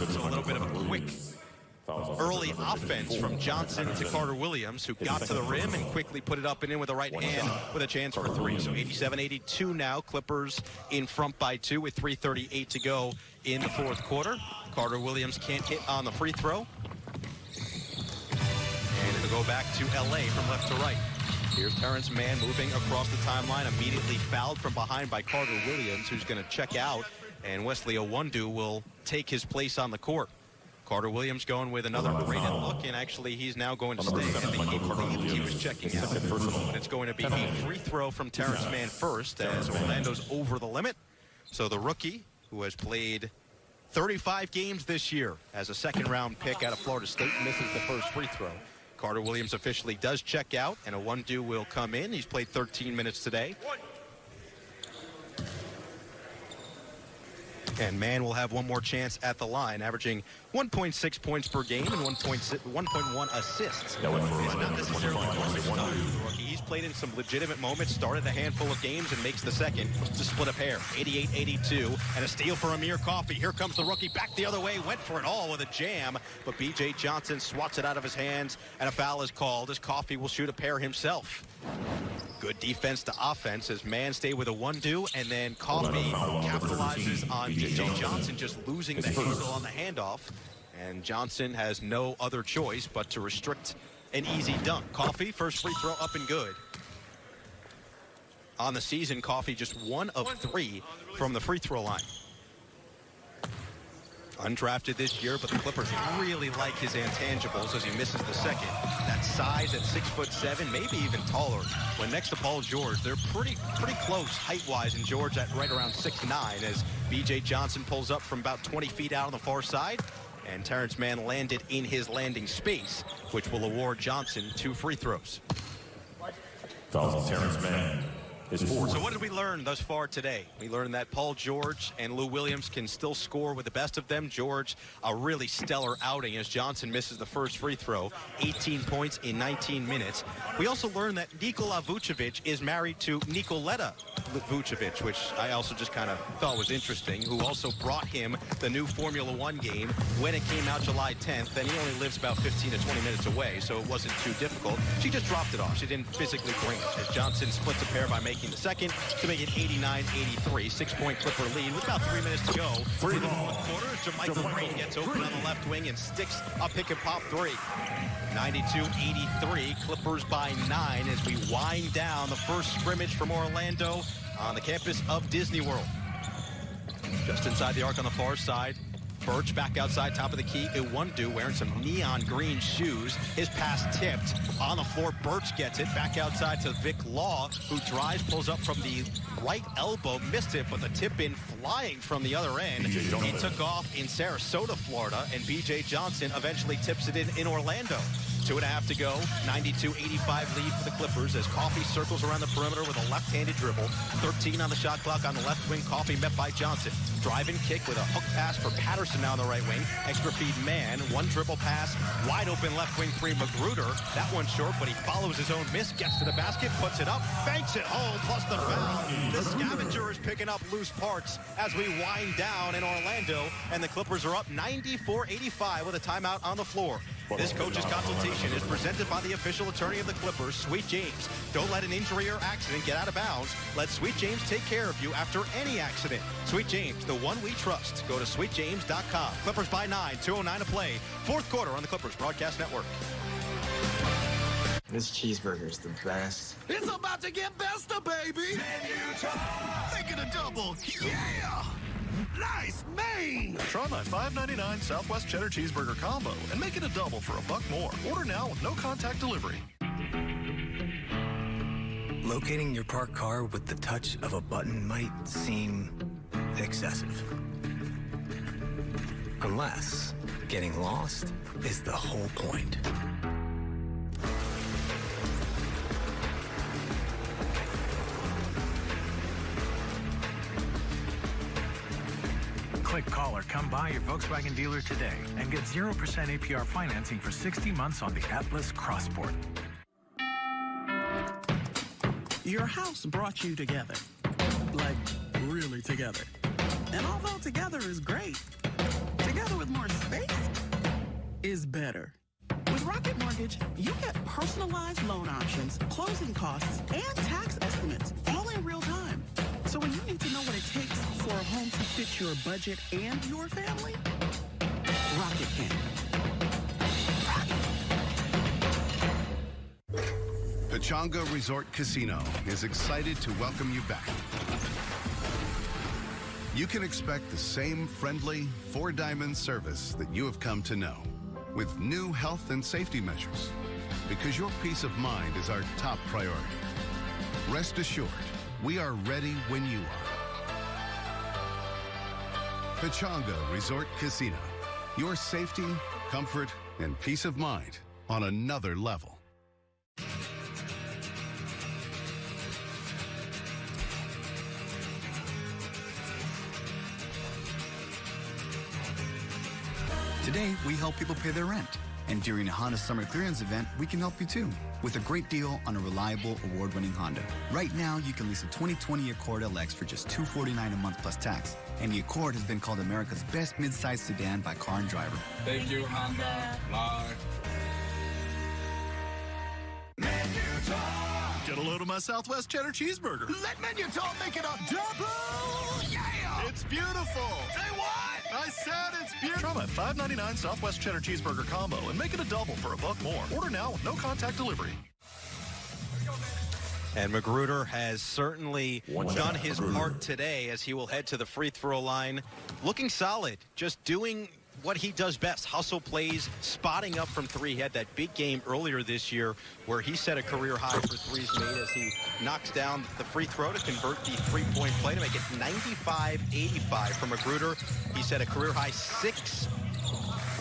So a little bit of a quick early offense from Johnson to Carter Williams, who got to the rim and quickly put it up and in with the right hand with a chance for 3. So 87-82 now. Clippers in front by 2 with 3:38 to go in the fourth quarter. Carter Williams can't hit on the free throw. And it'll go back to LA from left to right. Here's Terrence Mann moving across the timeline, immediately fouled from behind by Carter Williams, who's going to check out, and Wesley Owundu will take his place on the court. Carter Williams going with another graded look, and actually he's now going to stay. I think he believed he was checking out. But it's going to be a free throw from Terrence Mann first as Orlando's over the limit. So the rookie, who has played 35 games this year as a second-round pick out of Florida State, misses the first free throw. Carter Williams officially does check out, and Owundu will come in. He's played 13 minutes today. And Mann will have one more chance at the line, averaging 1.6 points per game and 1.1 assists. He's not necessarily rookie. He's played in some legitimate moments, started a handful of games, and makes the second to split a pair. 88-82, and a steal for Amir Coffey. Here comes the rookie back the other way, went for it all with a jam, but B.J. Johnson swats it out of his hands, and a foul is called as Coffey will shoot a pair himself. Good defense to offense as Mann stayed with Owundu, and then Coffey capitalizes on B.J. Johnson just losing the handle on the handoff. And Johnson has no other choice but to restrict an easy dunk. Coffey, first free throw up and good. On the season, Coffey just 1 of 3 from the free throw line. Undrafted this year, but the Clippers really like his intangibles as he misses the second. That size at 6'7", maybe even taller. When next to Paul George, they're pretty close height-wise, and George at right around 6'9", as B.J. Johnson pulls up from about 20 feet out on the far side. And Terrence Mann landed in his landing space, which will award Johnson 2 free throws. Fouls on Terrence Mann. So what did we learn thus far today? We learned that Paul George and Lou Williams can still score with the best of them. George, a really stellar outing as Johnson misses the first free throw. 18 points in 19 minutes. We also learned that Nikola Vucevic is married to Nicoleta Vucevic, which I also just kind of thought was interesting, who also brought him the new Formula One game when it came out July 10th. And he only lives about 15 to 20 minutes away, so it wasn't too difficult. She just dropped it off. She didn't physically bring it, as Johnson splits a pair by making the second to make it 89-83. 6-point Clipper lead with about 3 minutes to go. In the fourth quarter, JaMychal Green gets open on the left wing and sticks a pick and pop 3. 92-83, Clippers by 9 as we wind down the first scrimmage from Orlando on the campus of Disney World. Just inside the arc on the far side. Birch back outside, top of the key. Iwundu wearing some neon green shoes. His pass tipped on the floor. Birch gets it back outside to Vic Law, who drives, pulls up from the right elbow, missed it, but the tip in flying from the other end. He took off in Sarasota, Florida, and B.J. Johnson eventually tips it in Orlando. 2.5 to go, 92-85 lead for the Clippers as Coffey circles around the perimeter with a left-handed dribble. 13 on the shot clock on the left wing. Coffey met by Johnson. Drive and kick with a hook pass for Patterson now on the right wing. Extra feed man, one dribble pass, wide open left wing three, Magruder. That one's short, but he follows his own miss, gets to the basket, puts it up, banks it home, plus the foul. The Scavenger is picking up loose parts as we wind down in Orlando, and the Clippers are up 94-85 with a timeout on the floor. This coach's consultation is presented by the official attorney of the Clippers, Sweet James. Don't let an injury or accident get out of bounds. Let Sweet James take care of you after any accident. Sweet James, the one we trust. Go to sweetjames.com. Clippers by 9, 2:09 to play. Fourth quarter on the Clippers Broadcast Network. This cheeseburger's the best. It's about to get besta, baby! Menu time! Make it a double! Yeah! Nice main! Try my $5.99 Southwest Cheddar Cheeseburger Combo and make it a double for $1 more. Order now with no contact delivery. Locating your parked car with the touch of a button might seem excessive. Unless getting lost is the whole point. Click, call, or come by your Volkswagen dealer today and get 0% APR financing for 60 months on the Atlas Crossport. Your house brought you together. Like, really together. And although together is great, together with more space is better. With Rocket Mortgage, you get personalized loan options, closing costs, and tax estimates all in real time. So when you need to know what it takes for a home to fit your budget and your family, Rocket can. Pechanga Resort Casino is excited to welcome you back. You can expect the same friendly, four-diamond service that you have come to know, with new health and safety measures, because your peace of mind is our top priority. Rest assured, we are ready when you are. Pechanga Resort Casino. Your safety, comfort, and peace of mind on another level. Today, we help people pay their rent. And during a Honda Summer Clearance event, we can help you too, with a great deal on a reliable, award-winning Honda. Right now, you can lease a 2020 Accord LX for just $249 a month plus tax. And the Accord has been called America's best mid-size sedan by Car and Driver. Thank you, Honda. Bye. Get a load of my Southwest Cheddar Cheeseburger. Let Menu Talk make it a double! Yeah! It's beautiful! Say what? I said it's beautiful. Try my $5.99 Southwest Cheddar Cheeseburger Combo and make it a double for $1 more. Order now with no contact delivery. And Magruder has certainly done his part today as he will head to the free throw line. Looking solid, just doing what he does best, hustle plays, spotting up from three. He had that big game earlier this year where he set a career high for threes made as he knocks down the free throw to convert the three-point play to make it 95-85 for Magruder. He set a career high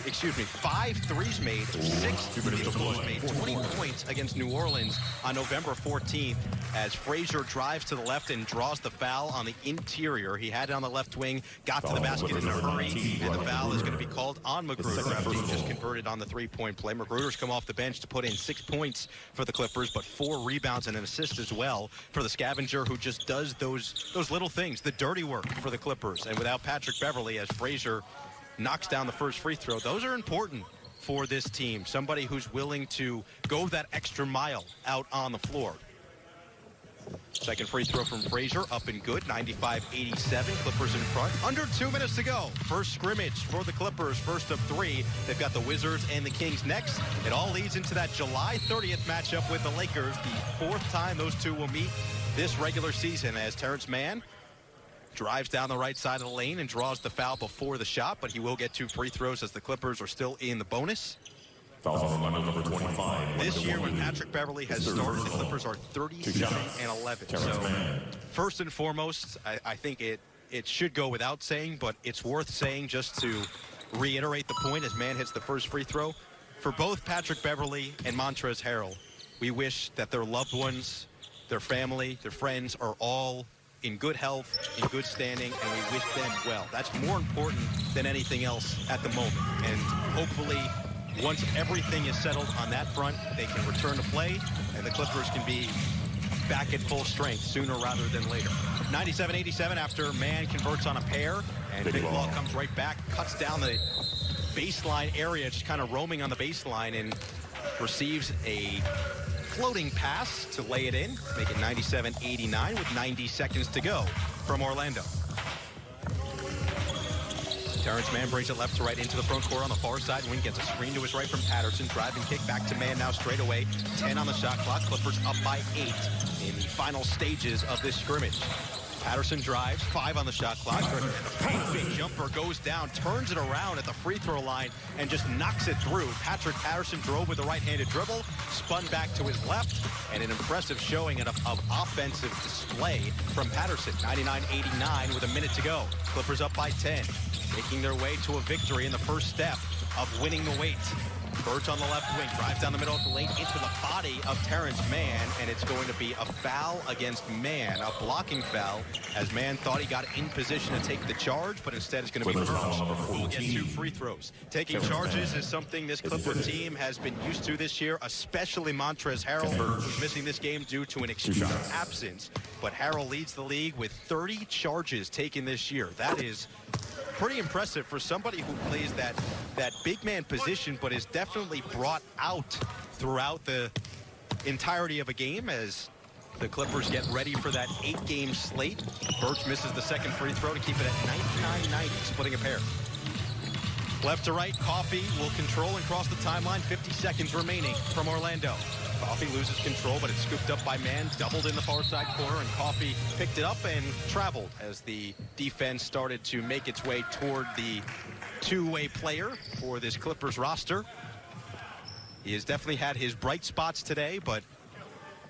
5 threes made, 6 free throws made, 20 points against New Orleans on November 14th as Frazier drives to the left and draws the foul on the interior. He had it on the left wing, got to the basket in a hurry, and the foul is going to be called on Magruder after he just converted on the three-point play. Magruder's come off the bench to put in 6 points for the Clippers, but 4 rebounds and an assist as well for the Scavenger, who just does those little things, the dirty work for the Clippers. And without Patrick Beverley, as Frazier knocks down the first free throw, those are important for this team. Somebody who's willing to go that extra mile out on the floor. Second free throw from Frazier, up and good, 95-87. Clippers in front. Under 2 minutes to go. First scrimmage for the Clippers, first of 3. They've got the Wizards and the Kings next. It all leads into that July 30th matchup with the Lakers, the 4th time those two will meet this regular season, as Terrence Mann drives down the right side of the lane and draws the foul before the shot, but he will get 2 free throws as the Clippers are still in the bonus. Fouls on Orlando number 25. This year, when Patrick Beverley has started, the Clippers are 37-11. So, first and foremost, I think it should go without saying, but it's worth saying just to reiterate the point as Mann hits the first free throw. For both Patrick Beverley and Montrezl Harrell, we wish that their loved ones, their family, their friends are all in good health, in good standing, and we wish them well. That's more important than anything else at the moment. And hopefully, once everything is settled on that front, they can return to play, and the Clippers can be back at full strength sooner rather than later. 97-87 after Mann converts on a pair, and Big Law comes right back, cuts down the baseline area, just kind of roaming on the baseline, and receives a floating pass to lay it in, make it 97-89 with 90 seconds to go from Orlando. Terrence Mann brings it left to right into the front court on the far side. Wing gets a screen to his right from Patterson. Driving kick back to Mann now straight away. 10 on the shot clock. Clippers up by 8 in the final stages of this scrimmage. Patterson drives, 5 on the shot clock. Big jumper goes down, turns it around at the free throw line, and just knocks it through. Patrick Patterson drove with a right-handed dribble, spun back to his left, and an impressive showing of offensive display from Patterson. 99-89 with a minute to go. Clippers up by 10, making their way to a victory in the first step of winning the weight. Birch on the left wing, drives down the middle of the lane into the body of Terrence Mann, and it's going to be a foul against Mann, a blocking foul, as Mann thought he got in position to take the charge, but instead it's going to be Birch who will get 2 free throws. Taking charges is something this Clipper team has been used to this year, especially Montrezl Harrell, who's missing this game due to an excused absence. But Harrell leads the league with 30 charges taken this year. That is pretty impressive for somebody who plays that big man position, but is definitely brought out throughout the entirety of a game as the Clippers get ready for that 8-game slate. Birch misses the second free throw to keep it at 99-90, splitting a pair. Left to right, Coffey will control and cross the timeline. 50 seconds remaining from Orlando. Coffey loses control, but it's scooped up by Mann, doubled in the far side corner, and Coffey picked it up and traveled as the defense started to make its way toward the two-way player for this Clippers roster. He has definitely had his bright spots today, but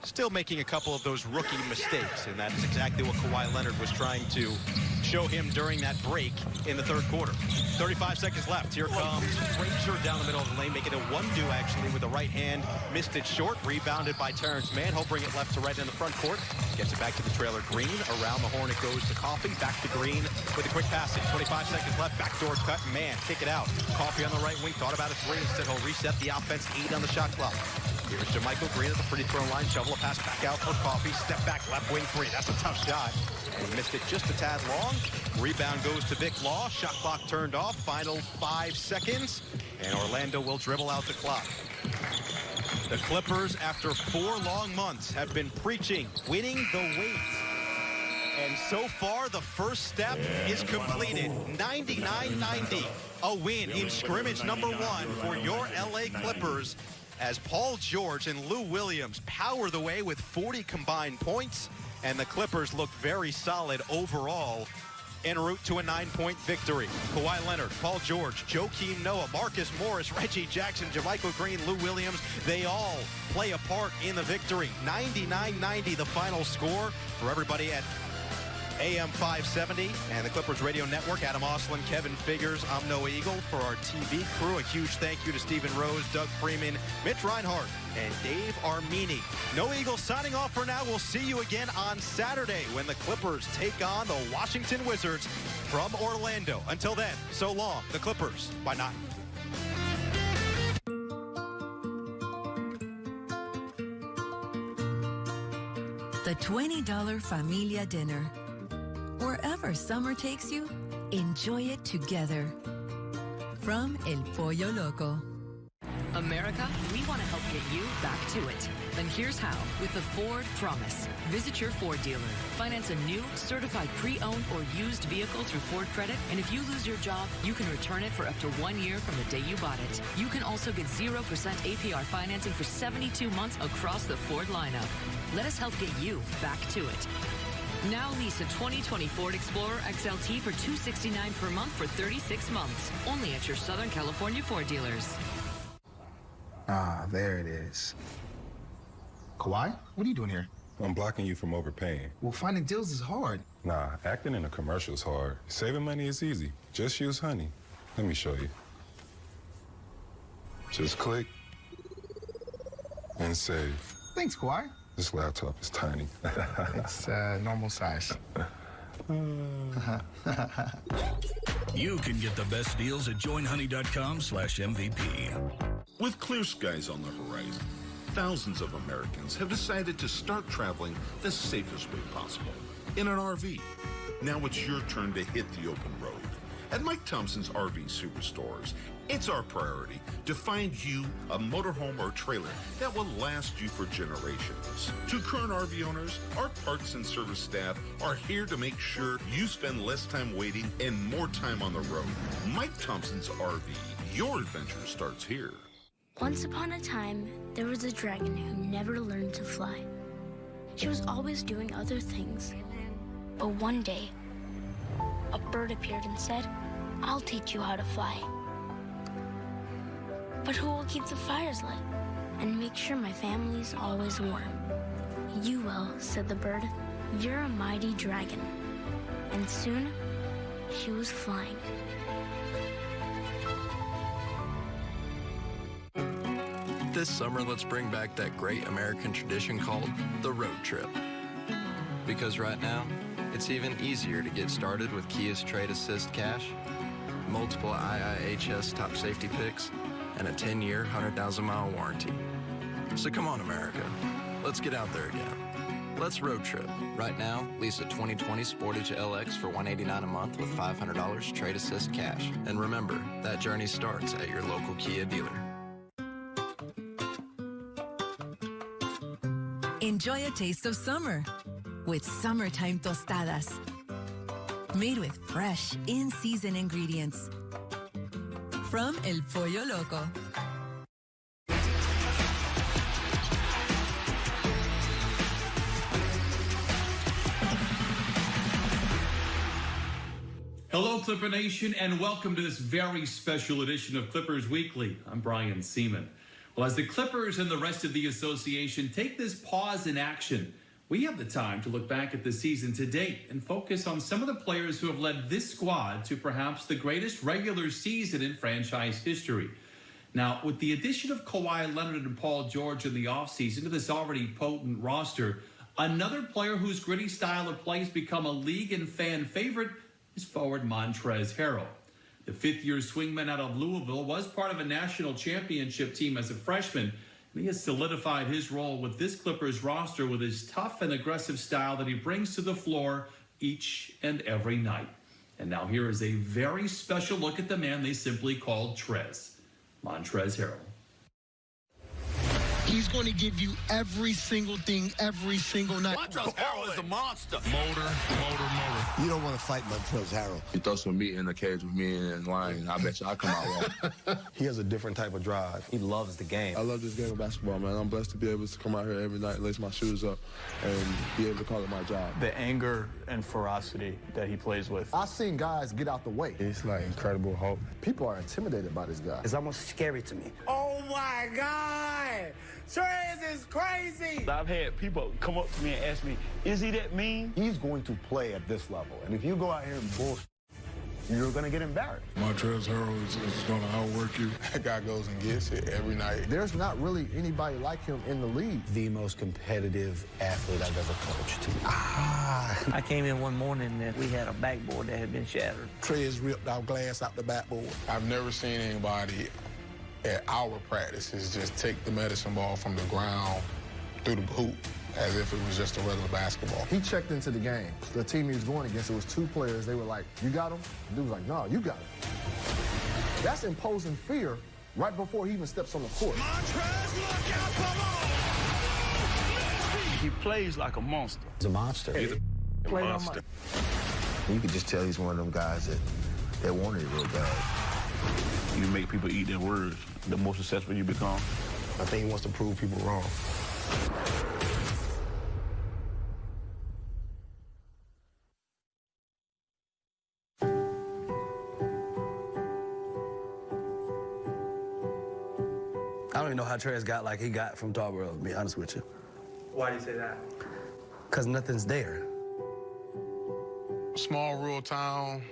still making a couple of those rookie mistakes, and that's exactly what Kawhi Leonard was trying to show him during that break in the third quarter. 35 seconds left. Here comes Frazier down the middle of the lane, making a one-do actually with the right hand. Missed it short, rebounded by Terrence Mann. He'll bring it left to right in the front court. Gets it back to the trailer Green. Around the horn it goes to Coffey. Back to Green with a quick passing. 25 seconds left. Backdoor cut. Mann, kick it out. Coffey on the right wing. Thought about a 3. Instead, he'll reset the offense. 8 on the shot clock. Here's JaMychal Green at the free throw line. Shovel a pass back out for Coffey. Step back, left wing 3. That's a tough shot. And he missed it just a tad long. Rebound goes to Vic Law. Shot clock turned off. Final 5 seconds. And Orlando will dribble out the clock. The Clippers, after 4 long months, have been preaching winning the weight. And so far, the first step is completed. 99-90. A win in scrimmage number 1 for your LA Clippers, as Paul George and Lou Williams power the way with 40 combined points, and the Clippers look very solid overall en route to a 9-point victory. Kawhi Leonard, Paul George, Joakim Noah, Marcus Morris, Reggie Jackson, JaMychal Green, Lou Williams, they all play a part in the victory. 99-90 the final score for everybody at AM 570 and the Clippers Radio Network. Adam Oslin, Kevin Figures, I'm Noah Eagle. For our TV crew, a huge thank you to Stephen Rose, Doug Freeman, Mitch Reinhardt, and Dave Armini. Noah Eagle signing off for now. We'll see you again on Saturday when the Clippers take on the Washington Wizards from Orlando. Until then, so long, the Clippers by 9. The $20 Familia Dinner. Wherever summer takes you, enjoy it together. From El Pollo Loco. America, we want to help get you back to it. And here's how, with the Ford Promise. Visit your Ford dealer. Finance a new, certified pre-owned or used vehicle through Ford Credit, and if you lose your job, you can return it for up to 1 year from the day you bought it. You can also get 0% APR financing for 72 months across the Ford lineup. Let us help get you back to it. Now lease a 2020 Ford Explorer XLT for $269 per month for 36 months. Only at your Southern California Ford dealers. Ah, there it is. Kawhi, what are you doing here? I'm blocking you from overpaying. Well, finding deals is hard. Nah, acting in a commercial is hard. Saving money is easy. Just use Honey. Let me show you. Just click and save. Thanks, Kawhi. This laptop is tiny. It's normal size. You can get the best deals at joinhoney.com/MVP. With clear skies on the horizon, thousands of Americans have decided to start traveling the safest way possible, in an RV. Now it's your turn to hit the open road. At Mike Thompson's RV Superstores, it's our priority to find you a motorhome or trailer that will last you for generations. To current RV owners, our parts and service staff are here to make sure you spend less time waiting and more time on the road. Mike Thompson's RV, your adventure starts here. Once upon a time, there was a dragon who never learned to fly. She was always doing other things. But one day, a bird appeared and said, "I'll teach you how to fly. But who will keep the fires lit and make sure my family's always warm?" "You will," said the bird. "You're a mighty dragon." And soon, she was flying. This summer, let's bring back that great American tradition called the road trip. Because right now, it's even easier to get started with Kia's Trade Assist Cash, multiple IIHS top safety picks, and a 10-year, 100,000-mile warranty. So come on, America. Let's get out there again. Let's road trip. Right now, lease a 2020 Sportage LX for $189 a month with $500 Trade Assist Cash. And remember, that journey starts at your local Kia dealer. Enjoy a taste of summer with summertime tostadas. Made with fresh, in-season ingredients. From El Pollo Loco. Hello, Clipper Nation, and welcome to this very special edition of Clippers Weekly. I'm Brian Seaman. Well, as the Clippers and the rest of the association take this pause in action, we have the time to look back at the season to date and focus on some of the players who have led this squad to perhaps the greatest regular season in franchise history. Now, with the addition of Kawhi Leonard and Paul George in the offseason to this already potent roster, another player whose gritty style of play has become a league and fan favorite is forward Montrezl Harrell. The fifth-year swingman out of Louisville was part of a national championship team as a freshman, and he has solidified his role with this Clippers roster with his tough and aggressive style that he brings to the floor each and every night. And now here is a very special look at the man they simply called Trez, Montrezl Harrell. He's going to give you every single thing, every single night. Montrezl Harrell is a monster. Motor. You don't want to fight Montrezl Harrell. You throw some meat in the cage with me and Lion, I bet you I'll come out wrong. He has a different type of drive. He loves the game. I love this game of basketball, man. I'm blessed to be able to come out here every night, lace my shoes up, and be able to call it my job. The anger and ferocity that he plays with. I've seen guys get out the way. He's like incredible hope. People are intimidated by this guy. It's almost scary to me. Oh, my God. Trez is crazy. I've had people come up to me and ask me, is he that mean? He's going to play at this level. And if you go out here and bullshit, you're going to get embarrassed. Montrezl Harrell is going to outwork you. That guy goes and gets it every night. There's not really anybody like him in the league. The most competitive athlete I've ever coached. I came in one morning and we had a backboard that had been shattered. Trez ripped our glass out the backboard. I've never seen anybody at our practices just take the medicine ball from the ground through the hoop as if it was just a regular basketball. He checked into the game. The team he was going against, it was two players. They were like, "You got him?" The dude was like, "No, you got him." That's imposing fear right before he even steps on the court. He plays like a monster. He's a monster. He's a monster. You could just tell he's one of them guys that wanted it real bad. You make people eat their words, the more successful you become. I think he wants to prove people wrong. I don't even know how Trez got like he got from Tarboro, to be honest with you. Why do you say that? Because nothing's there. Small rural town,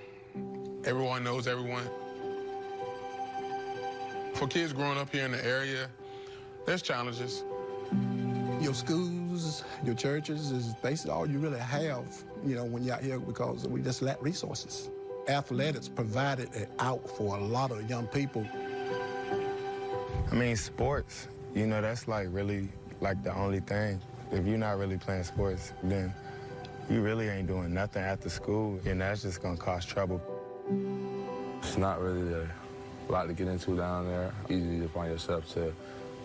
everyone knows everyone. For kids growing up here in the area, there's challenges. Your schools, your churches is basically all you really have, you know, when you're out here because we just lack resources. Athletics provided an out for a lot of young people. I mean, sports, you know, that's like really like the only thing. If you're not really playing sports, then you really ain't doing nothing after school, and that's just gonna cause trouble. It's not really a lot to get into down there. Easy to find yourself to